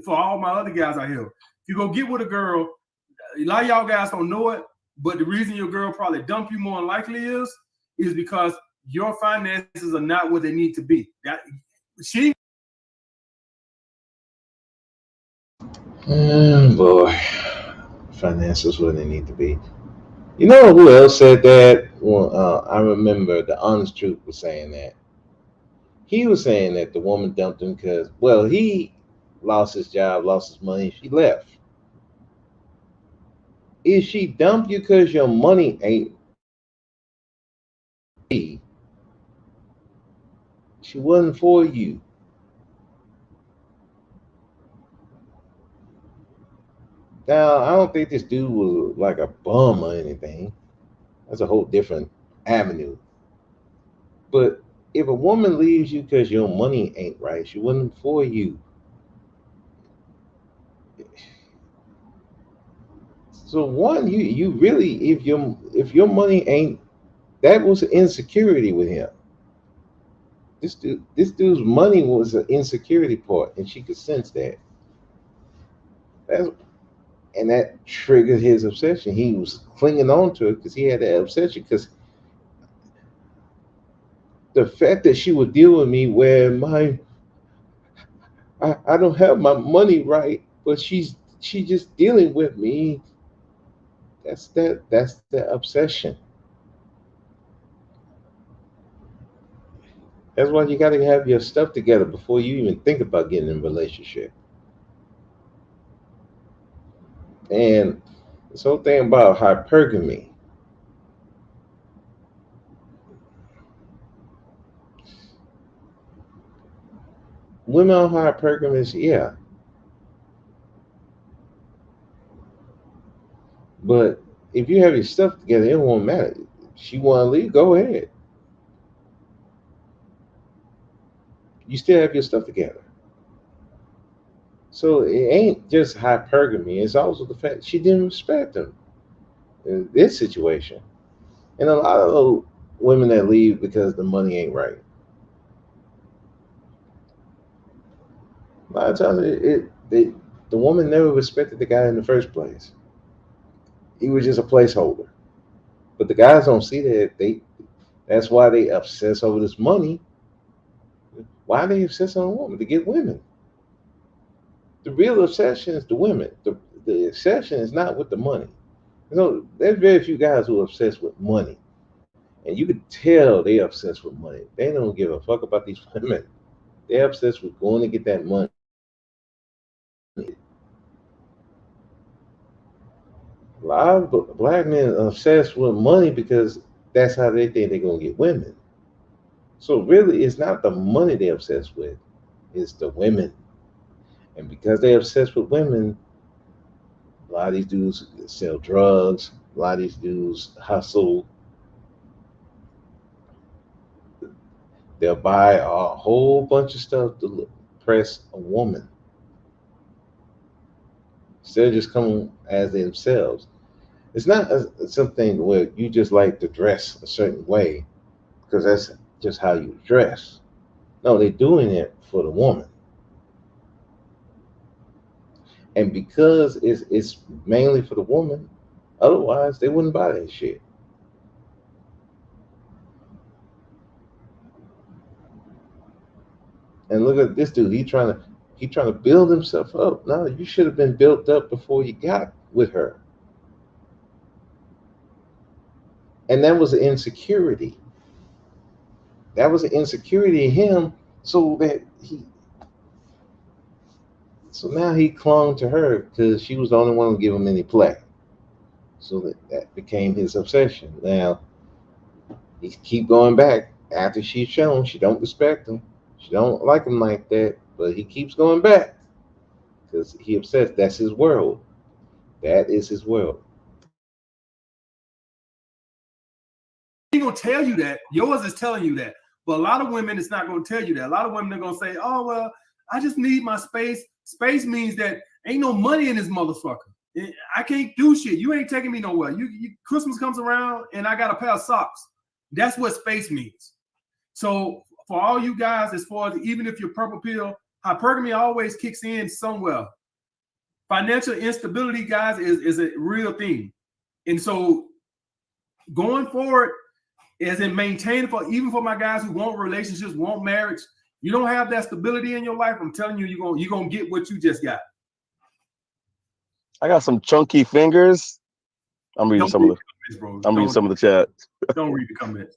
all my other guys out here. If you go get with a girl, a lot of y'all guys don't know it, but the reason your girl probably dump you more than likely is because your finances are not what they need to be. Boy, finances where they need to be. You know who else said that? Well, I remember the Honest Truth was saying that. He was saying that the woman dumped him because, well, he lost his job, lost his money, she left. If she dumped you because your money ain't, she wasn't for you. Now, I don't think this dude was like a bum or anything. That's a whole different avenue. But if a woman leaves you because your money ain't right, she wasn't for you. So one, you really, if your money ain't, that was an insecurity with him. This dude's money was an insecurity part, and she could sense that. That's, and that triggered his obsession. He was clinging on to it because he had that obsession. Because the fact that she would deal with me where I don't have my money right, but she just dealing with me. That's the obsession. That's why you got to have your stuff together before you even think about getting in a relationship. And this whole thing about hypergamy, women on hypergamous, yeah, but if you have your stuff together, it won't matter. She want to leave, go ahead. You still have your stuff together. So it ain't just hypergamy. It's also the fact she didn't respect him in this situation. And a lot of those women that leave because the money ain't right. A lot of times the woman never respected the guy in the first place. He was just a placeholder. But the guys don't see that. That's why they obsess over this money. Why are they obsess on a woman? To get women. The real obsession is the women. The obsession is not with the money. There's very few guys who are obsessed with money. And you could tell they obsessed with money. They don't give a fuck about these women. They're obsessed with going to get that money. A lot of black men are obsessed with money because that's how they think they're gonna get women. So really, it's not the money they're obsessed with; it's the women. And because they're obsessed with women, a lot of these dudes sell drugs. A lot of these dudes hustle. They'll buy a whole bunch of stuff to impress a woman instead of just coming as themselves. It's not something where you just like to dress a certain way because that's just how you dress. No, they're doing it for the woman. And because it's mainly for the woman, otherwise they wouldn't buy that shit. And look at this dude. He trying to He trying to build himself up. No, you should have been built up before you got with her. And that was an insecurity. That was an insecurity in him, so that he so now he clung to her because she was the only one to give him any play. So that became his obsession. Now he keep going back after she's shown she don't respect him, she don't like him like that, but he keeps going back because he obsessed. That's his world. That is his world. He gonna tell you that. Yours is telling you that. But a lot of women, it's not gonna tell you that. A lot of women are gonna say, "Oh well, I just need my space." Space means that ain't no money in this motherfucker. I can't do shit. You ain't taking me nowhere. Christmas comes around and I got a pair of socks. That's what space means. So for all you guys, as far as even if you're purple pill, hypergamy always kicks in somewhere. Financial instability, guys, is a real thing. And so going forward, as in maintaining even for my guys who want relationships, want marriage, you don't have that stability in your life. I'm telling you, you're gonna get what you just got. I got some chunky fingers. I'm reading some of the comments, bro. I'm reading some of the chat. Don't read the comments.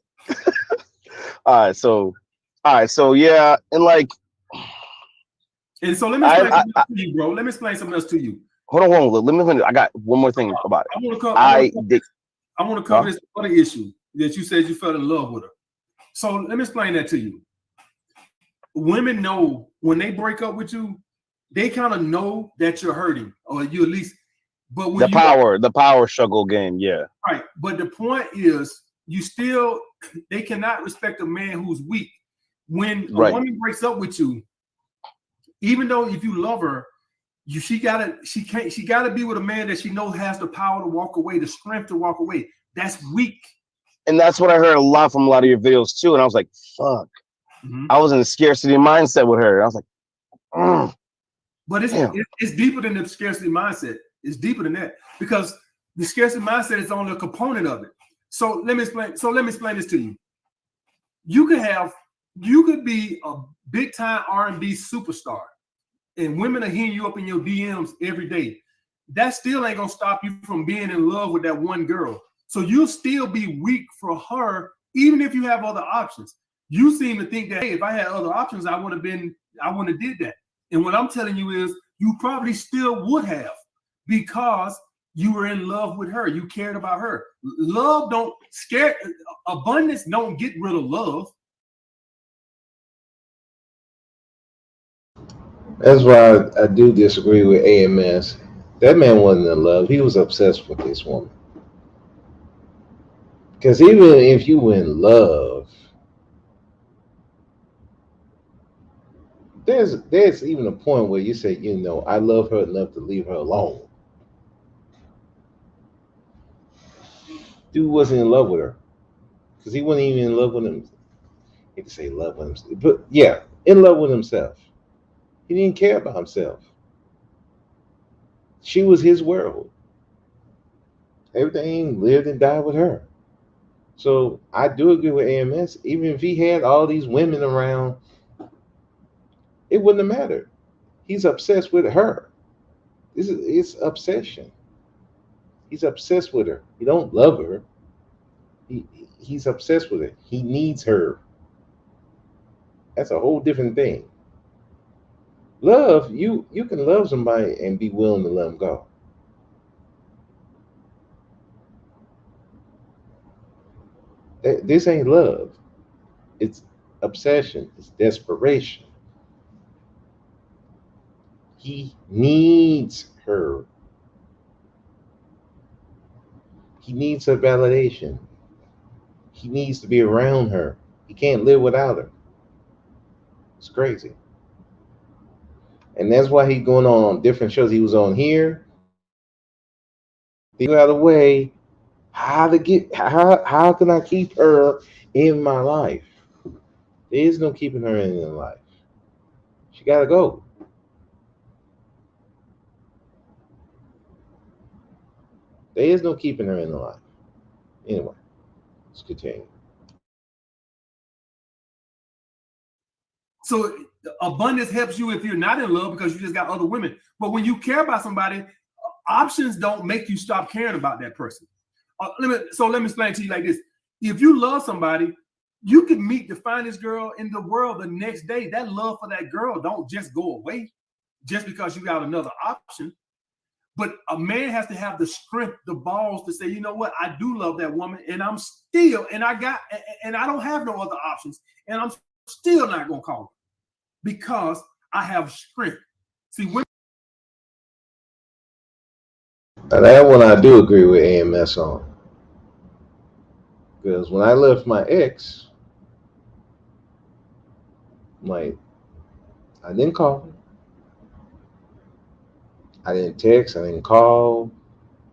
All right, so yeah, and like, and so let me explain something else to you, bro. Let me explain something else to you. Hold on. Let me finish. I got one more thing about it. I want to cover this other issue that you said you fell in love with her. So let me explain that to you. Women know when they break up with you, they kind of know that you're hurting, or you at least. But when the power struggle game, yeah. Right, but the point is, they cannot respect a man who's weak. When a woman breaks up with you, even though if you love her, she gotta be with a man that she knows has the power to walk away, the strength to walk away. That's weak. And that's what I heard a lot from a lot of your videos too. And I was like, fuck. Mm-hmm. I was in a scarcity mindset with her. I was like, But it's deeper than the scarcity mindset. It's deeper than that, because the scarcity mindset is only a component of it. So let me explain this to you. You could be a big time R&B superstar, and women are hitting you up in your DMs every day. That still ain't gonna stop you from being in love with that one girl. So you'll still be weak for her, even if you have other options. You seem to think that, hey, if I had other options, I wouldn't have did that. And what I'm telling you is, you probably still would have, because you were in love with her. You cared about her. Abundance don't get rid of love. That's why I do disagree with AMS. That man wasn't in love. He was obsessed with this woman. Because even if you were in love, there's even a point where you say, I love her enough to leave her alone. Dude wasn't in love with her, because he wasn't even in love with him. He could say love with himself, but yeah, in love with himself. He didn't care about himself. She was his world. Everything lived and died with her. So I do agree with AMS. Even if he had all these women around, it wouldn't have mattered. He's obsessed with her. It's obsession. He's obsessed with her. He don't love her. He's obsessed with her. He needs her. That's a whole different thing. Love, you can love somebody and be willing to let them go. This ain't love. It's obsession. It's desperation. He needs her. He needs her validation. He needs to be around her. He can't live without her. It's crazy. And that's why he's going on different shows. He was on here. Figure out a way how can I keep her in my life? There is no keeping her in your life. She gotta go. There is no keeping her in the life. Anyway, let's continue. So abundance helps you if you're not in love because you just got other women. But when you care about somebody, options don't make you stop caring about that person. Let me explain to you like this. If you love somebody, you can meet the finest girl in the world the next day. That love for that girl don't just go away just because you got another option. But a man has to have the strength, the balls to say, you know what, I do love that woman, and I don't have no other options, and I'm still not gonna call her because I have strength. See, women. That one I do agree with AMS on. Because when I left my ex, like, I didn't call her. I didn't text. I didn't call.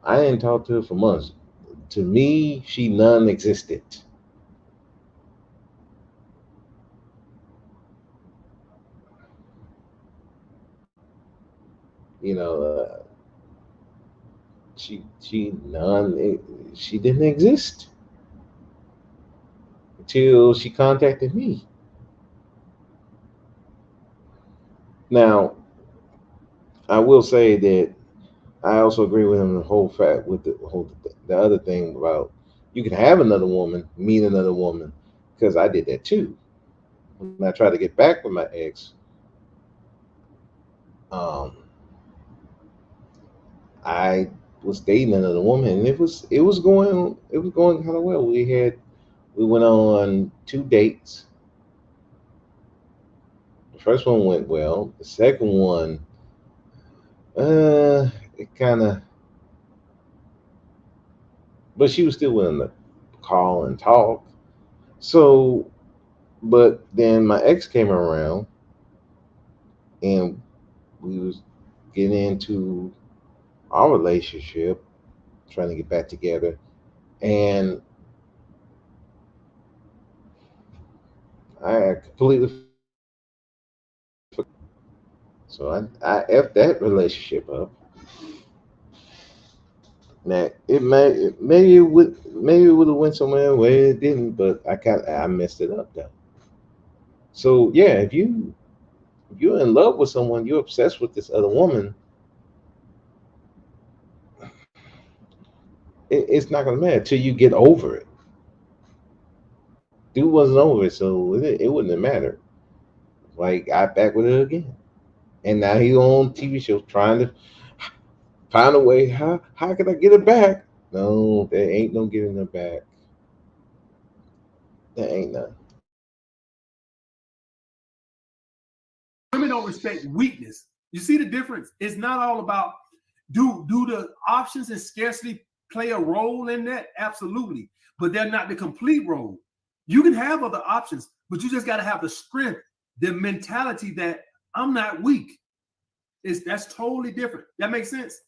I didn't talk to her for months. To me, she non-existent. You know, she didn't exist until she contacted me. Now, I will say that I also agree with him the whole fact with the other thing about you can have another woman, meet another woman, because I did that too. When I tried to get back with my ex, um, I was dating another woman, and it was going kind of well. We went on 2 dates. The first one went well. The second one, it kind of, but she was still willing to call and talk. So, but then my ex came around, and we was getting into our relationship, trying to get back together, and I completely. So I effed that relationship up. Now maybe it would have went somewhere where it didn't, but I messed it up though. So yeah, if you're in love with someone, you're obsessed with this other woman, it's not gonna matter till you get over it. Dude wasn't over it, so it wouldn't have mattered. Like I back with her again, and now he on TV shows trying to find a way. How can I get it back? No, there ain't no getting her back. There ain't none. Women don't respect weakness. You see the difference? It's not all about do the options and scarcity play a role in that? Absolutely. But they're not the complete role. You can have other options, but you just got to have the strength, the mentality that I'm not weak. That's totally different. That makes sense.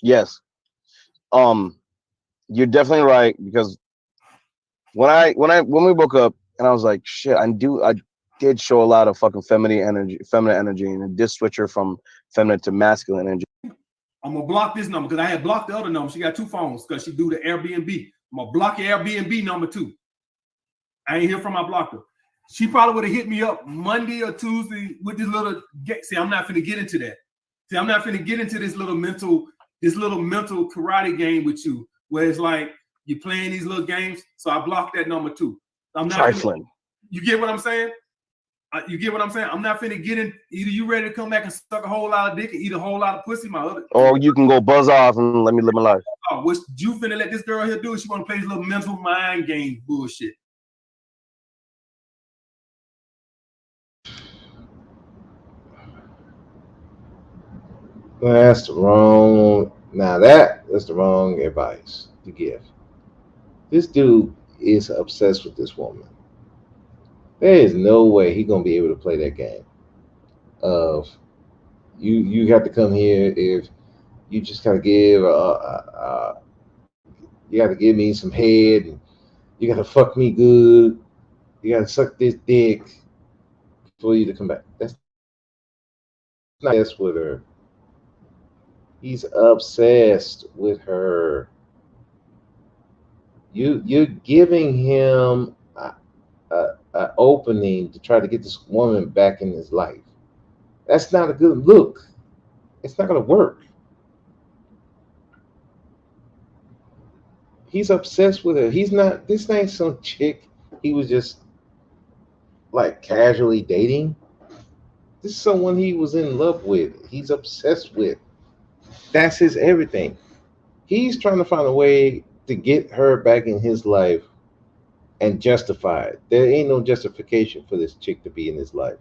Yes. You're definitely right because when we woke up and I was like, shit, I did show a lot of fucking feminine energy, and it did switch her from feminine to masculine energy. I'm gonna block this number because I had blocked the other number. She got 2 phones because she do the Airbnb. I'm gonna block your Airbnb number too. I ain't hear from my blocker. She probably would have hit me up Monday or Tuesday with this little. See, I'm not finna get into that. See, I'm not finna get into this little mental karate game with you, where it's like you're playing these little games. So I blocked that number too. I'm not trifling. You get what I'm saying? You get what I'm saying? I'm not finna get in. Either you ready to come back and suck a whole lot of dick, or eat a whole lot of pussy. Or you can go buzz off and let me live my life. Oh, what you finna let this girl here do? She wanna play this little mental mind game bullshit. That's the wrong. Now that's the wrong advice to give. This dude is obsessed with this woman. There is no way he gonna be able to play that game. Of you have to come here if you just gotta give you gotta give me some head and you gotta fuck me good. You gotta suck this dick for you to come back. That's not obsessed with her. He's obsessed with her. You're giving him an opening to try to get this woman back in his life. That's not a good look. It's not going to work. He's obsessed with her. He's not. This ain't some chick he was just like casually dating. This is someone he was in love with. He's obsessed with. That's his everything. He's trying to find a way to get her back in his life and justify it. There ain't no justification for this chick to be in his life.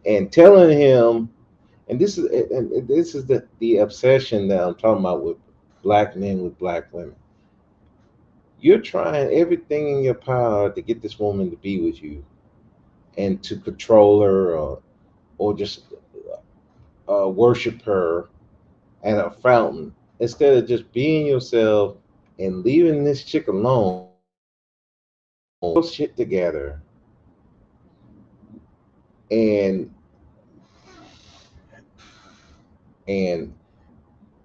And telling him, and this is the obsession that I'm talking about with black men with black women. You're trying everything in your power to get this woman to be with you and to control her or just worship her at a fountain instead of just being yourself and leaving this chick alone. Shit together and and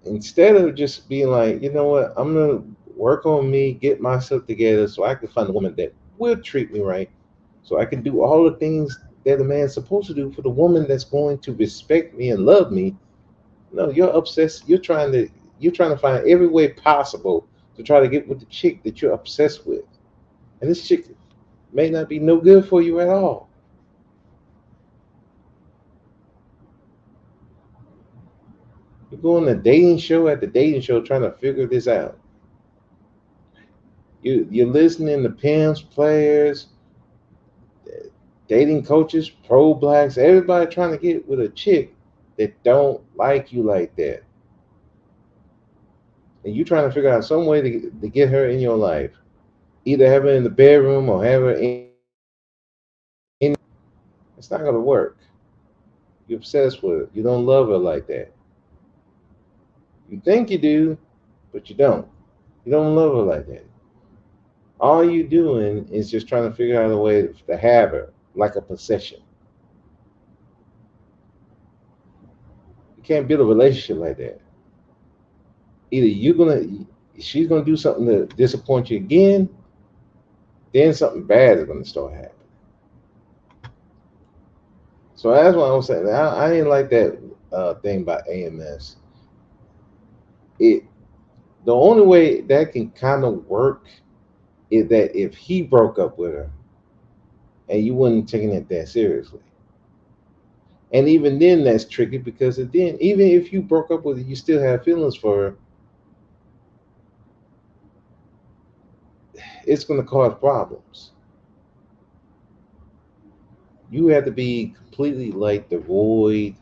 instead of just being like, you know what, I'm gonna work on me, get myself together so I can find a woman that will treat me right, so I can do all the things that a man's supposed to do for the woman that's going to respect me and love me. No, you're obsessed. You're trying to find every way possible to try to get with the chick that you're obsessed with, and this chick may not be no good for you at all. You're going to dating show after dating show trying to figure this out. You're listening to pimps, players, dating coaches, pro blacks, everybody trying to get with a chick that don't like you like that. And you trying to figure out some way to get her in your life. Either have her in the bedroom or have her in. It's not gonna work. You're obsessed with her. You don't love her like that. You think you do, but you don't. You don't love her like that. All you doing is just trying to figure out a way to have her like a possession. You can't build a relationship like that. Either she's gonna do something to disappoint you again, then something bad is gonna start happening. So that's what I was saying. I didn't like that thing by AMS. It The only way that can kind of work is that if he broke up with her and you wasn't taking it that seriously. And even then, that's tricky because then, even if you broke up with her, you still have feelings for her. It's going to cause problems. You have to be completely like devoid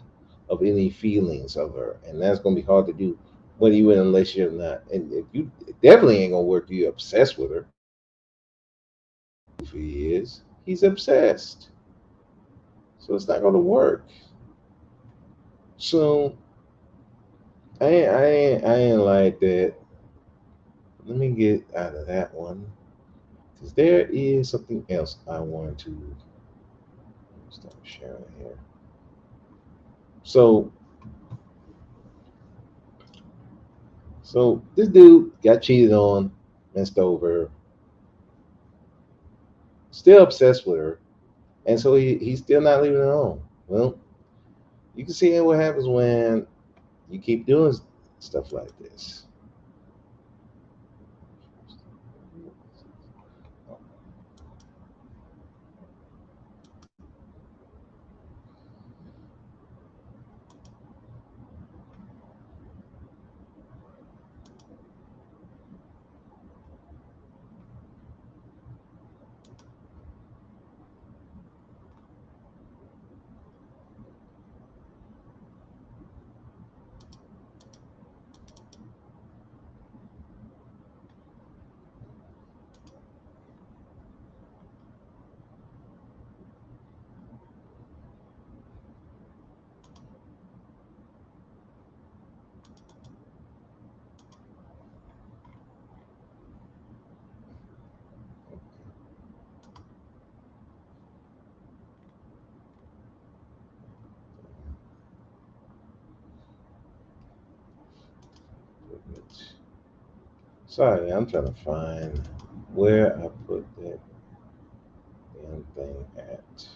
of any feelings of her, and that's going to be hard to do whether you're in a relationship or not. And if you it definitely ain't going to work, if you're obsessed with her. If he is, he's obsessed, so it's not going to work. So I ain't like that. Let me get out of that one because there is something else I wanted to start sharing here. So so this dude got cheated on, messed over, still obsessed with her, and so he's still not leaving her alone. Well, you can see what happens when you keep doing stuff like this. Sorry, I'm trying to find where I put that Young thing at.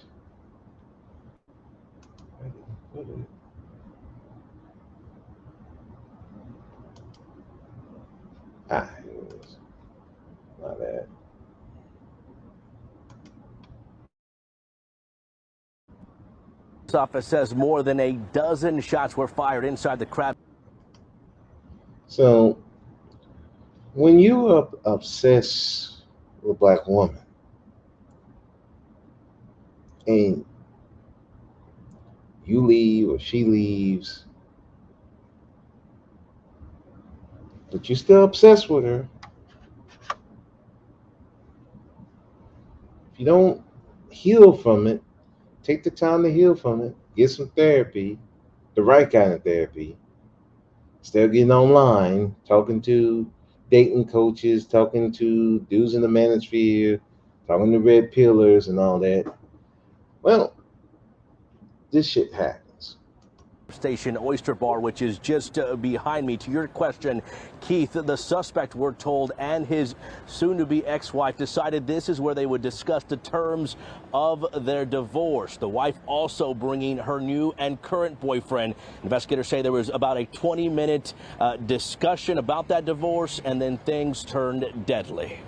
What is it? Ah, here it is. Not that. Office says more than a dozen shots were fired inside the crab. So when you are obsessed with a black woman and you leave or she leaves, but you're still obsessed with her, if you don't heal from it, take the time to heal from it, get some therapy, the right kind of therapy, instead of getting online, talking to dating coaches, talking to dudes in the manosphere, talking to red pillars and all that. Well, this shit happens. Station Oyster Bar, which is just behind me. To your question, Keith, the suspect, we're told, and his soon-to-be ex-wife decided this is where they would discuss the terms of their divorce. The wife also bringing her new and current boyfriend. Investigators say there was about a 20-minute discussion about that divorce, and then things turned deadly.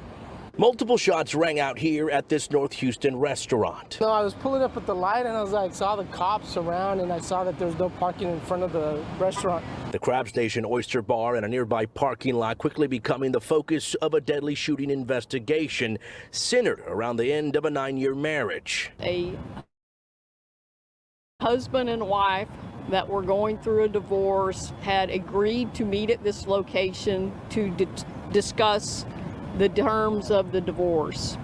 Multiple shots rang out here at this North Houston restaurant. So I was pulling up at the light and I was like, saw the cops around and I saw that there's no parking in front of the restaurant. The Crab Station Oyster Bar and a nearby parking lot quickly becoming the focus of a deadly shooting investigation centered around the end of a 9-year marriage. A husband and wife that were going through a divorce had agreed to meet at this location to discuss the terms of the divorce.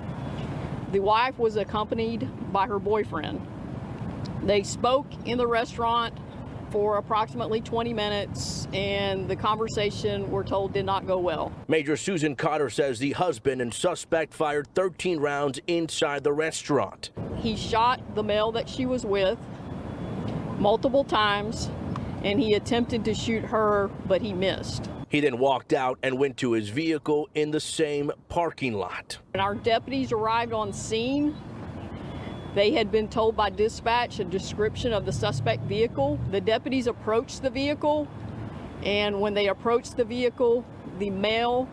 The wife was accompanied by her boyfriend. They spoke in the restaurant for approximately 20 minutes, and the conversation, we're told, did not go well. Major Susan Cotter says the husband and suspect fired 13 rounds inside the restaurant. He shot the male that she was with multiple times, and he attempted to shoot her, but he missed. He then walked out and went to his vehicle in the same parking lot. When our deputies arrived on scene, they had been told by dispatch a description of the suspect vehicle. The deputies approached the vehicle, and when they approached the vehicle, the male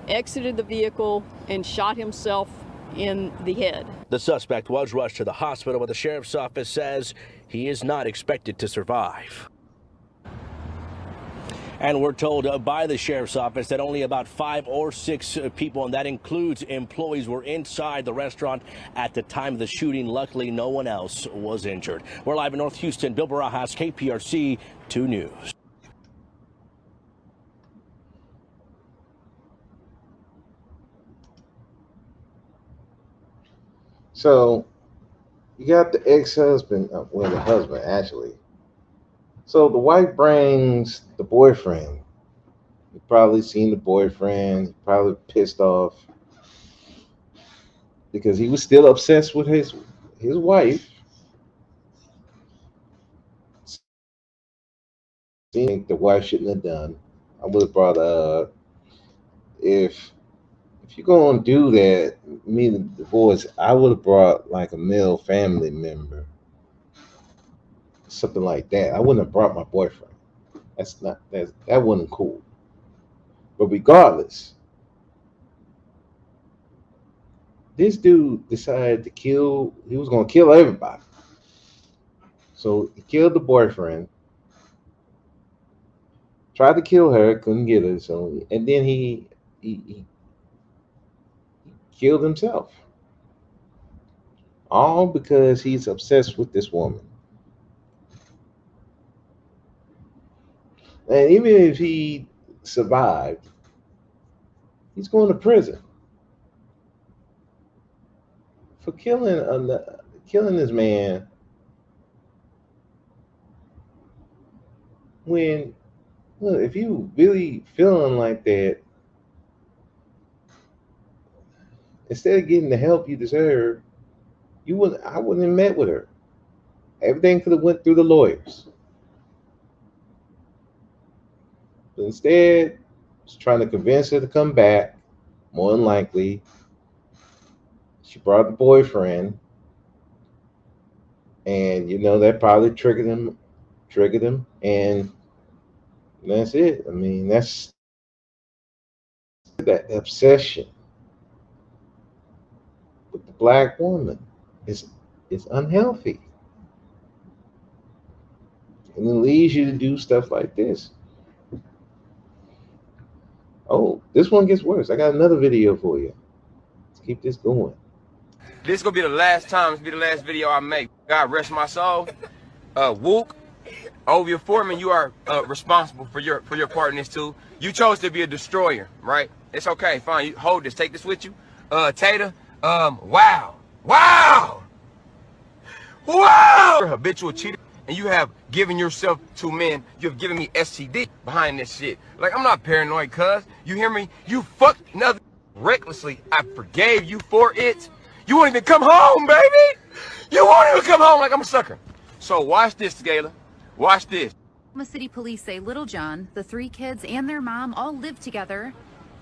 exited the vehicle and shot himself in the head. The suspect was rushed to the hospital, but the sheriff's office says he is not expected to survive. And we're told by the sheriff's office that only about 5 or 6 people, and that includes employees, were inside the restaurant at the time of the shooting. Luckily, no one else was injured. We're live in North Houston. Bill Barajas, KPRC 2 News. So you got the ex-husband, well, the husband actually. So the wife brings the boyfriend. You've probably seen the boyfriend, probably pissed off because he was still obsessed with his wife. I think the wife shouldn't have done. I would have brought if you're gonna do that, me and the boys, I would have brought like a male family member, something like that. I wouldn't have brought my boyfriend. That wasn't cool. But regardless, this dude decided to kill. He was gonna kill everybody. So he killed the boyfriend. Tried to kill her, couldn't get her. So and then he killed himself. All because he's obsessed with this woman. And even if he survived, he's going to prison for killing this man when, look, if you really feeling like that, instead of getting the help you deserve, I wouldn't have met with her. Everything could have went through the lawyers. But instead, was trying to convince her to come back. More than likely, She brought the boyfriend, and that probably triggered him, and that's it. I mean, that's that obsession with the black woman is unhealthy, and it leads you to do stuff like this. Oh, this one gets worse. I got another video for you. Let's keep this going. This gonna be the last time. This be the last video I make. God rest my soul. Wook, Ovia Foreman, you are responsible for your part in this too. You chose to be a destroyer, right? It's okay, fine. You hold this. Take this with you. Tata, wow, you're a habitual cheater, and you have given yourself to men. You have given me STD behind this shit. Like, I'm not paranoid, cuz. You hear me? You fucked another recklessly. I forgave you for it. You won't even come home, baby. You won't even come home like I'm a sucker. So watch this, Gayla. Watch this. Oklahoma City police say Little John, the 3 kids, and their mom all lived together.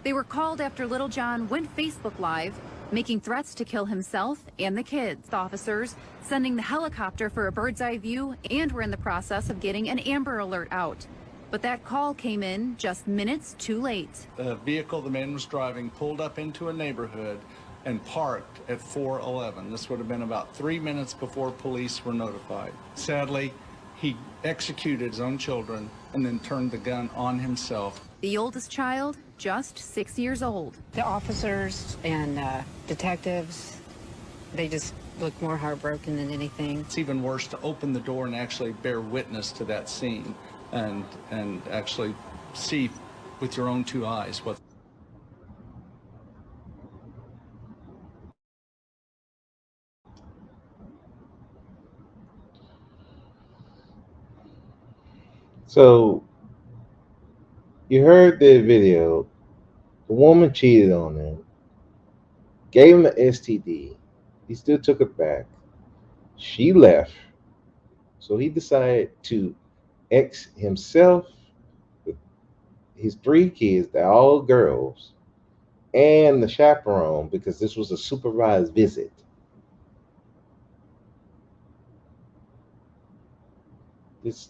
They were called after Little John went Facebook Live, making threats to kill himself and the kids. Officers sending the helicopter for a bird's eye view, and were in the process of getting an Amber Alert out. But that call came in just minutes too late. The vehicle the man was driving pulled up into a neighborhood and parked at 411. This would have been about 3 minutes before police were notified. Sadly, he executed his own children and then turned the gun on himself. The oldest child, just 6 years old. The officers and detectives, they just look more heartbroken than anything. It's even worse to open the door and actually bear witness to that scene and actually see with your own 2 eyes what. So you heard the video. The woman cheated on him, gave him an STD. He still took it back. She left. So he decided to X himself, his 3 kids, they're all girls, and the chaperone, because this was a supervised visit. This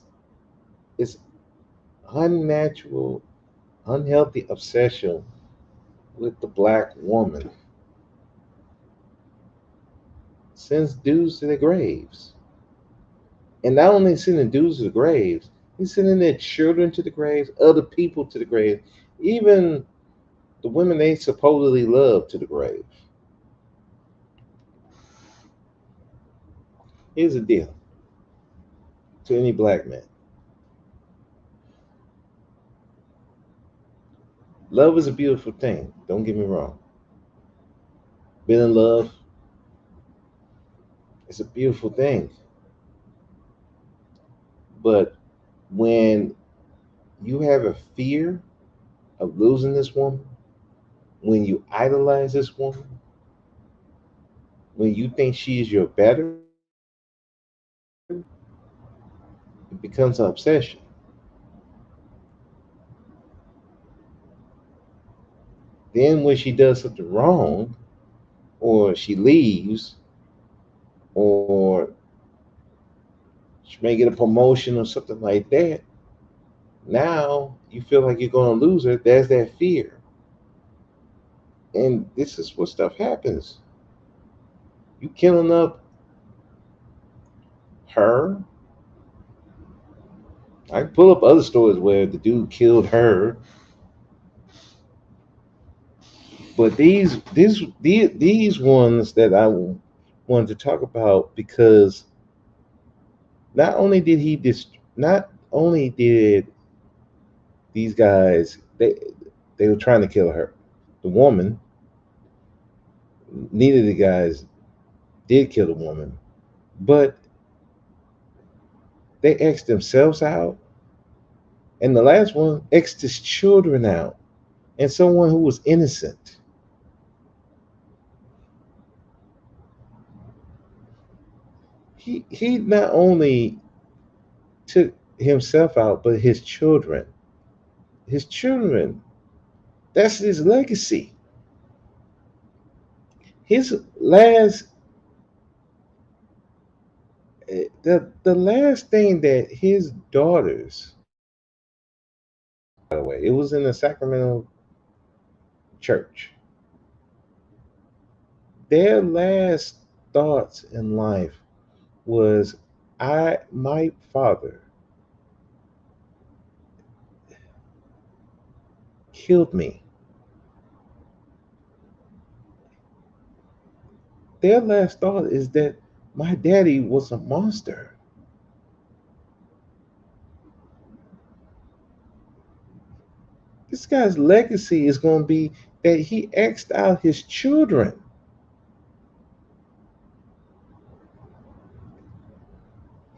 unnatural, unhealthy obsession with the black woman sends dudes to their graves. And not only sending dudes to the graves, he's sending their children to the graves, other people to the grave, even the women they supposedly love to the grave. Here's the deal to any black man. Love is a beautiful thing. Don't get me wrong. Being in love, it's a beautiful thing. But when you have a fear of losing this woman, when you idolize this woman, when you think she is your better, it becomes an obsession. Then when she does something wrong, or she leaves, or she may get a promotion or something like that, now you feel like you're going to lose her. There's that fear. And this is what stuff happens. You killing up her. I can pull up other stories where the dude killed her. But these ones that I wanted to talk about, because not only did these guys, they were trying to kill her, the woman. Neither of the guys did kill the woman, but they X'd themselves out, and the last one X'd his children out, and someone who was innocent. He not only took himself out, but his children. His children, that's his legacy. His last, the last thing that his daughters, by the way, it was in the Sacramento church. Their last thoughts in life was, my father killed me. Their last thought is that my daddy was a monster. This guy's legacy is going to be that he X'd out his children.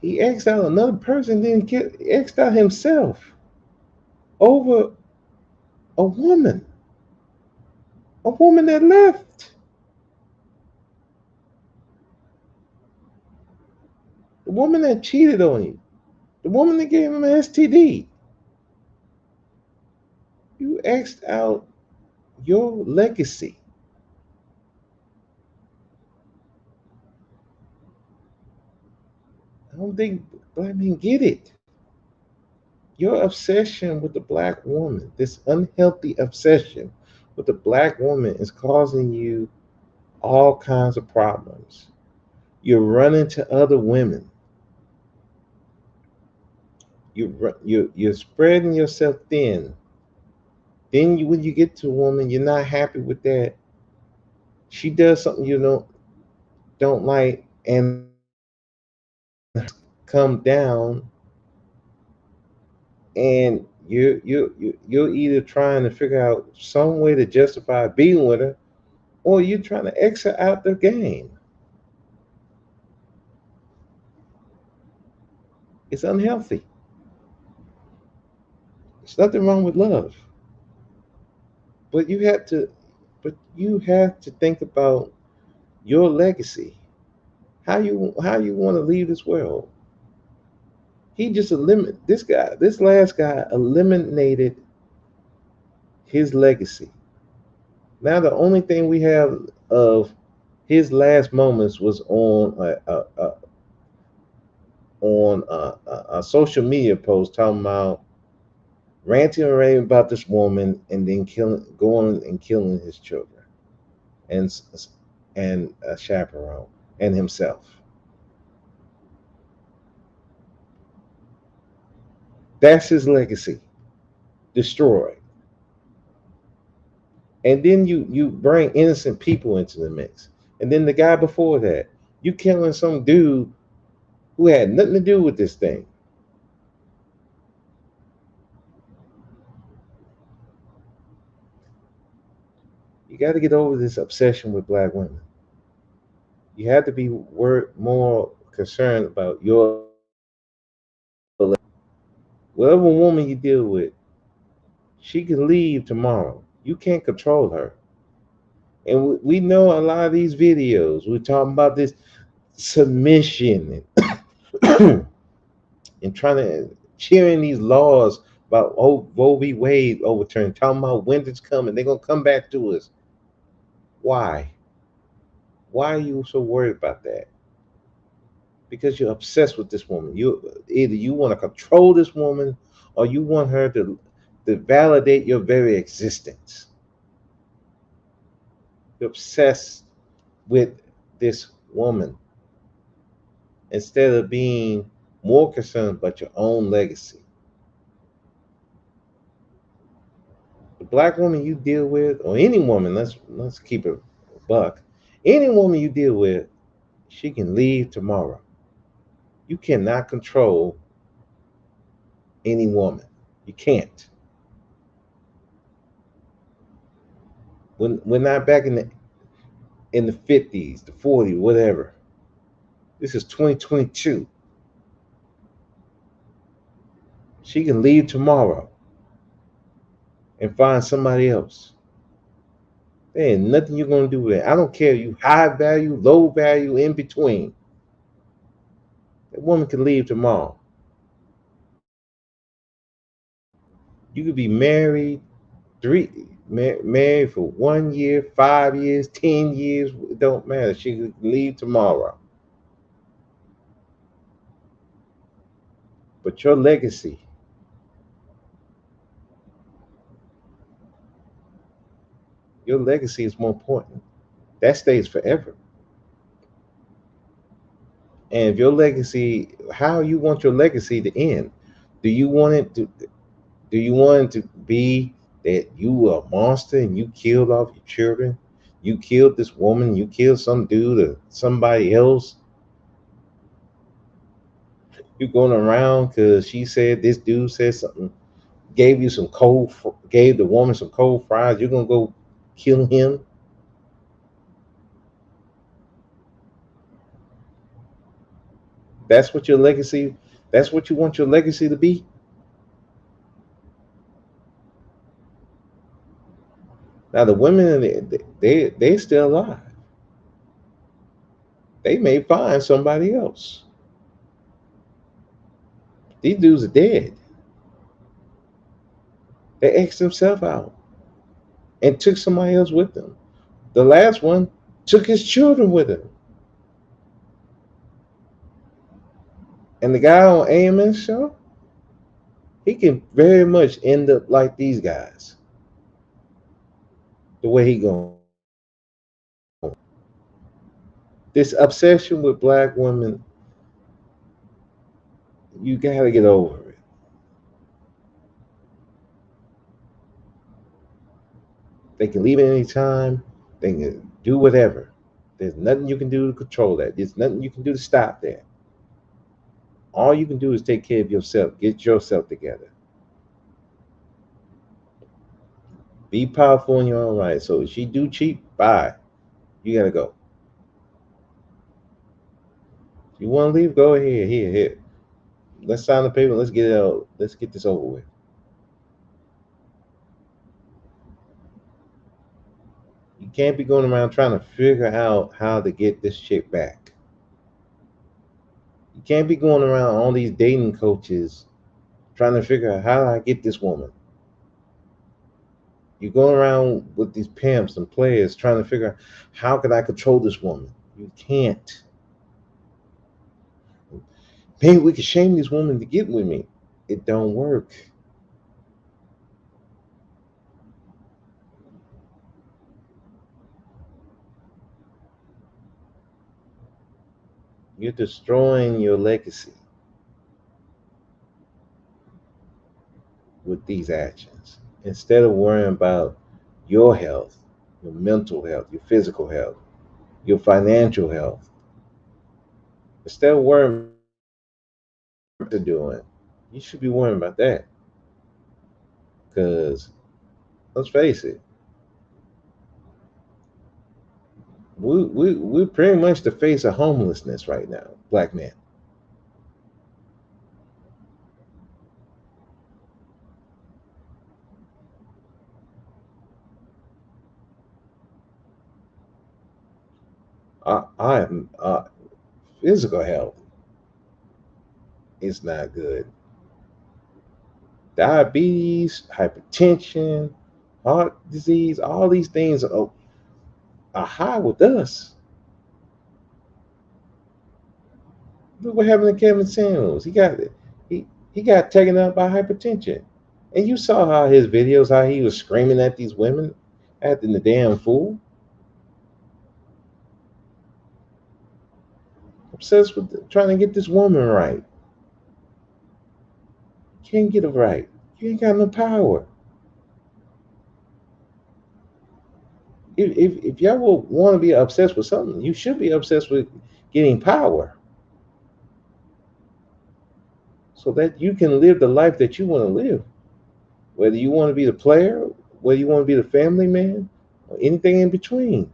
He X'd out another person, then X'd out himself over a woman that left. The woman that cheated on you. The woman that gave him an STD. You X'd out your legacy. I don't think black men get it. Your obsession with the black woman, this unhealthy obsession with the black woman, is causing you all kinds of problems. You're running to other women. You're spreading yourself thin. Then when you get to a woman, you're not happy with that. She does something you don't like, and come down, and you're either trying to figure out some way to justify being with her, or you're trying to exit out the game. It's unhealthy. There's nothing wrong with love, but you have to think about your legacy. How you want to leave this world. He just eliminated this last guy eliminated his legacy. Now the only thing we have of his last moments was on a social media post talking about ranting and raving about this woman, and then going and killing his children, and a chaperone, and himself. That's his legacy, destroyed. And then you bring innocent people into the mix, and then the guy before that, you killing some dude who had nothing to do with this thing. You got to get over this obsession with black women. You have to be more concerned about your, whatever woman you deal with. She can leave tomorrow. You can't control her. And we know a lot of these videos, we're talking about this submission and, and trying to cheering these laws about Roe v. Wade overturned, talking about when it's coming. They're going to come back to us. Why? Why are you so worried about that? Because you're obsessed with this woman. Either you want to control this woman, or you want her to validate your very existence. You're obsessed with this woman instead of being more concerned about your own legacy. The black woman you deal with, or any woman, let's keep it a buck. Any woman you deal with, she can leave tomorrow. You cannot control any woman. You can't. We're not back in the 50s, the 40s, whatever. This is 2022. She can leave tomorrow and find somebody else. There ain't nothing you're gonna do with it. I don't care you high value, low value, in between. That woman can leave tomorrow. You could be married married for 1 year, 5 years, 10 years, it don't matter. She could leave tomorrow. But your legacy, is more important. That stays forever. And if your legacy, how you want your legacy to end? Do you want it to be that you were a monster and you killed off your children? You killed this woman, you killed some dude or somebody else. You going around because she said this dude said something, gave the woman some cold fries. You're gonna go kill him? That's what your legacy. That's what you want your legacy to be. Now the women, they still alive. They may find somebody else. These dudes are dead. They X'd themselves out and took somebody else with them. The last one took his children with him. And the guy on AMS show, he can very much end up like these guys. The way he going. This obsession with black women, you gotta get over it. They can leave at any time. They can do whatever. There's nothing you can do to control that. There's nothing you can do to stop that. All you can do is take care of yourself. Get yourself together. Be powerful in your own right. So if she do cheat, bye. You gotta go. If you want to leave, go ahead. Here. Let's sign the paper. Let's get it out. Let's get this over with. You can't be going around trying to figure out how to get this chick back. You can't be going around all these dating coaches trying to figure out how do I get this woman. You're going around with these pimps and players trying to figure out how could I control this woman. You can't. Maybe we could shame this woman to get with me. It don't work. You're destroying your legacy with these actions. Instead of worrying about your health, your mental health, your physical health, your financial health, instead of worrying what they're doing, you should be worrying about that. Because let's face it, we're pretty much the face of homelessness right now, black men. I am physical health is not good. Diabetes, hypertension, heart disease, all these things are high with us. Look what happened to Kevin Samuels. He got taken out by hypertension. And you saw how his videos, how he was screaming at these women, acting the damn fool. Obsessed with trying to get this woman right. Can't get it right. You ain't got no power. If y'all will want to be obsessed with something, you should be obsessed with getting power, so that you can live the life that you want to live. Whether you want to be the player, whether you want to be the family man, or anything in between.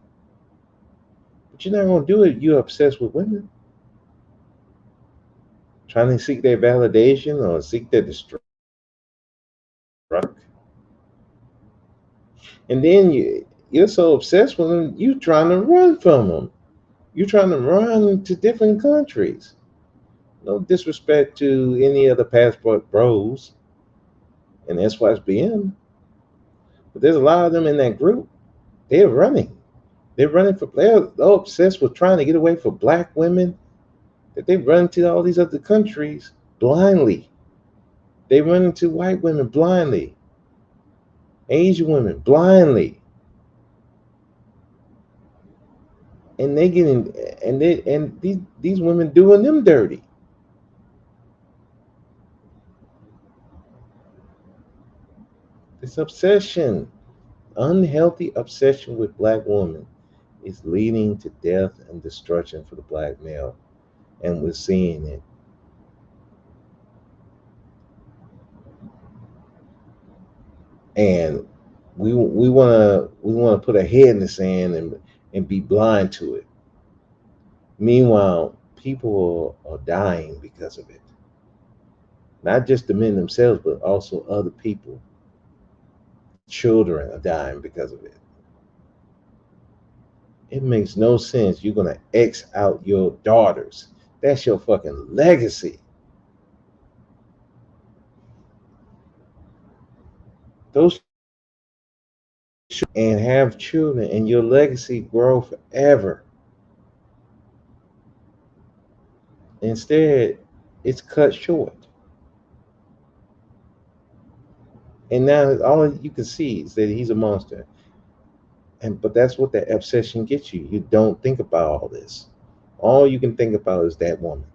But you're not going to do it. You're obsessed with women, trying to seek their validation or seek their destruction. And then you're so obsessed with them, you're trying to run from them. You're trying to run to different countries. No disrespect to any other passport bros and SYSBM, But there's a lot of them in that group. They're running. They're running for. They're obsessed with trying to get away from black women. That they run to all these other countries blindly. They run into white women blindly. Asian women blindly. And they getting and these women doing them dirty. This obsession, unhealthy obsession with black women, is leading to death and destruction for the black male, and we're seeing it. And we want to put a head in the sand and be blind to it. Meanwhile, people are dying because of it. Not just the men themselves, but also other people. Children are dying because of it. It makes no sense. You're going to X out your daughters. That's your fucking legacy. Those and have children and your legacy grow forever. Instead, it's cut short. And now all you can see is that he's a monster. But that's what that obsession gets you. You don't think about all this. All you can think about is that woman.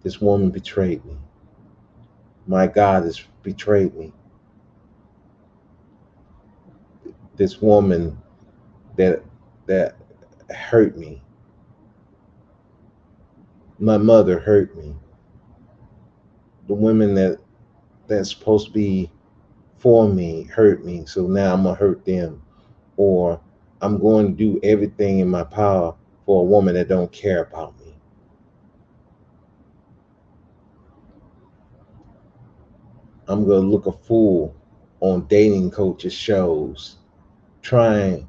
This woman betrayed me. My God has betrayed me. This woman that hurt me. My mother hurt me. The women that's supposed to be for me hurt me, so now I'm gonna hurt them, or I'm going to do everything in my power for a woman that don't care about me. I'm gonna look a fool on dating coaches shows trying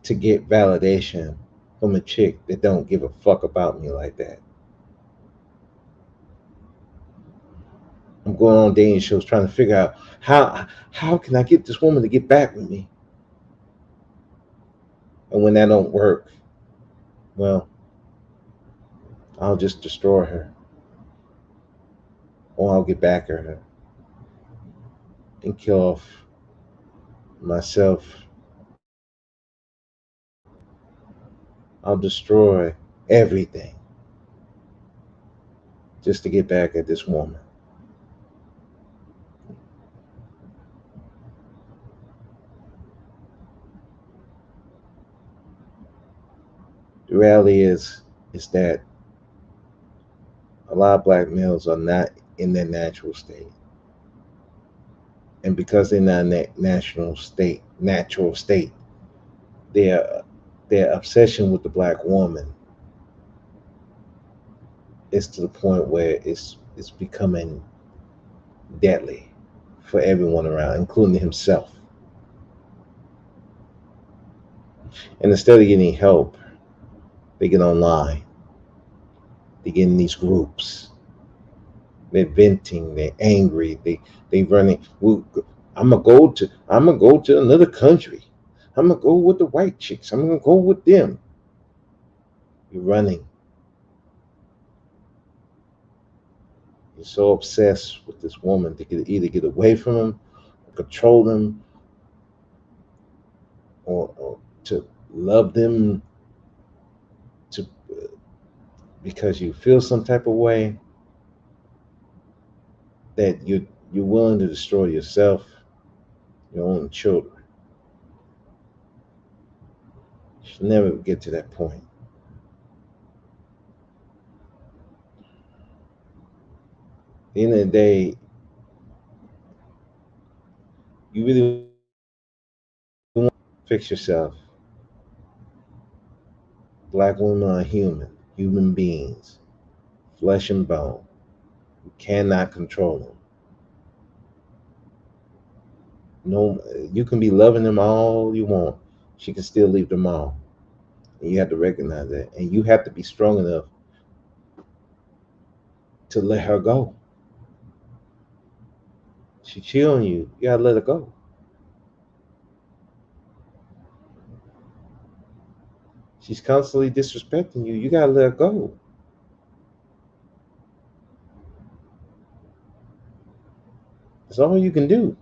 to get validation from a chick that don't give a fuck about me like that. I'm going on dating shows trying to figure out how can I get this woman to get back with me? And when that don't work, well, I'll just destroy her. Or I'll get back at her and kill off myself. I'll destroy everything just to get back at this woman. The reality is that a lot of black males are not in their natural state. And because they're not in that natural state, their obsession with the black woman is to the point where it's becoming deadly for everyone around, including himself. And instead of getting help, they get online. They get in these groups. They're venting. They're angry. They running. I'm gonna go to another country. I'm gonna go with the white chicks. I'm gonna go with them. You're running. You're so obsessed with this woman to either get away from him, control them, or to love them, because you feel some type of way, that you're willing to destroy yourself, your own children. You should never get to that point. At the end of the day, you really want to fix yourself. Black women are human beings, flesh and bone. You cannot control them. No, you can be loving them all you want. She can still leave them all. And you have to recognize that. And you have to be strong enough to let her go. She cheat on you. You gotta let her go. She's constantly disrespecting you. You gotta let her go. That's all you can do.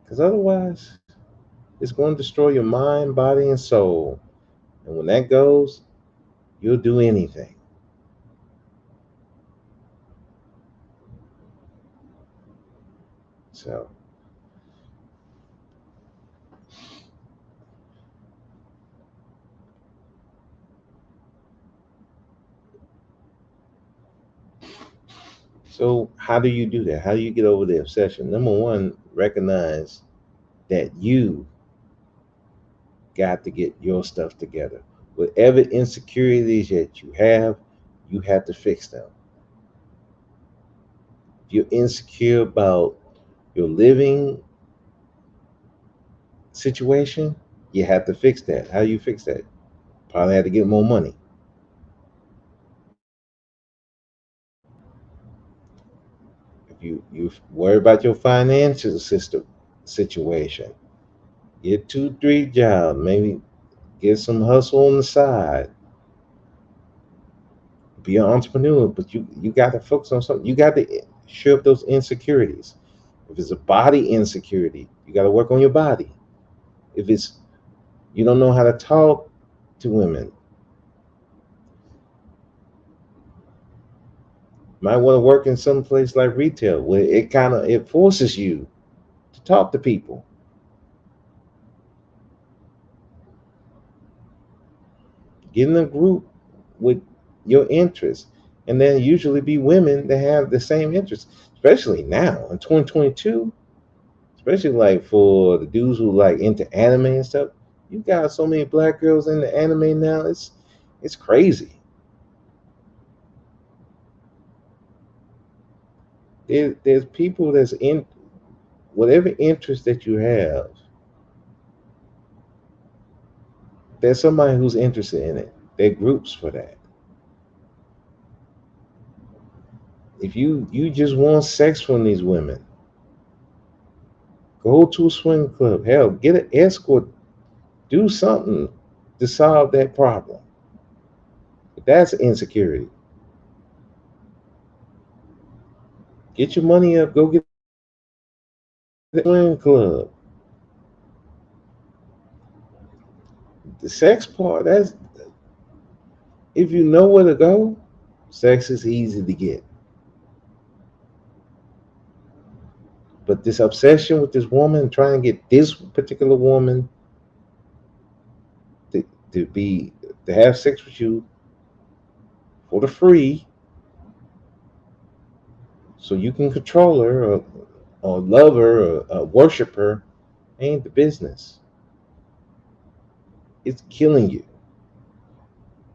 Because otherwise, it's going to destroy your mind, body, and soul. And when that goes, you'll do anything. So, how do you do that? How do you get over the obsession? Number one, recognize that you got to get your stuff together. Whatever insecurities that you have to fix them. If you're insecure about your living situation, you have to fix that. How do you fix that? Probably have to get more money. If you worry about your financial situation, get 2-3 jobs, maybe get some hustle on the side. Be an entrepreneur, but you got to focus on something. You got to shore up those insecurities. If it's a body insecurity, you got to work on your body. If it's you don't know how to talk to women, might want to work in some place like retail where it forces you to talk to people. Get in a group with your interests, and then usually be women that have the same interests, especially now in 2022, especially like for the dudes who like into anime and stuff. You got so many black girls into anime now, it's crazy. There's people that's in whatever interest that you have, there's somebody who's interested in it. There are groups for that. If you just want sex from these women, go to a swing club. Hell, get an escort. Do something to solve that problem. That's insecurity. Get your money up. Go get the swing club. The sex part, that's if you know where to go, sex is easy to get. But this obsession with this woman, trying to get this particular woman to have sex with you for the free, so you can control her or love her or worship her, ain't the business. It's killing you,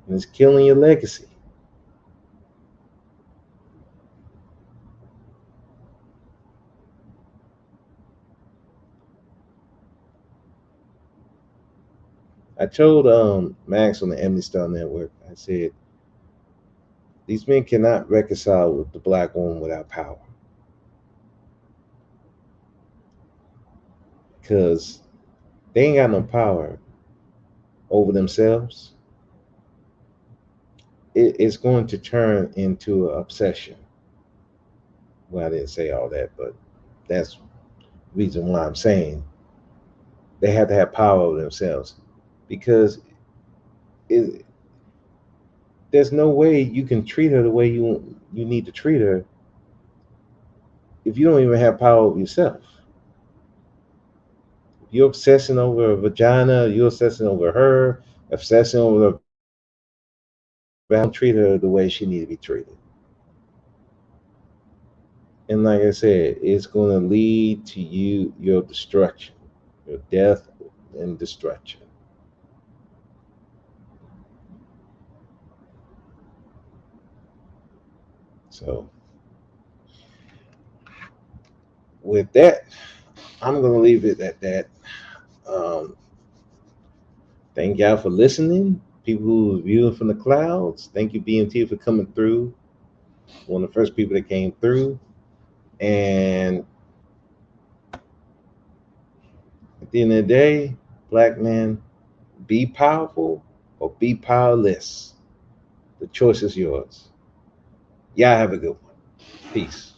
and it's killing your legacy. I told Max on the Emily Star Network, I said, these men cannot reconcile with the black woman without power. Because they ain't got no power over themselves. It's going to turn into an obsession. Well, I didn't say all that, but that's the reason why I'm saying they have to have power over themselves. Because there's no way you can treat her the way you need to treat her if you don't even have power over yourself. If you're obsessing over a vagina, you're obsessing over her, obsessing over don't treat her the way she needs to be treated. And like I said, it's going to lead to your destruction, your death and destruction. So with that, I'm going to leave it at that. Thank y'all for listening. People who are viewing from the clouds, thank you, BMT, for coming through. One of the first people that came through. And at the end of the day, black men, be powerful or be powerless. The choice is yours. Y'all have a good one. Peace.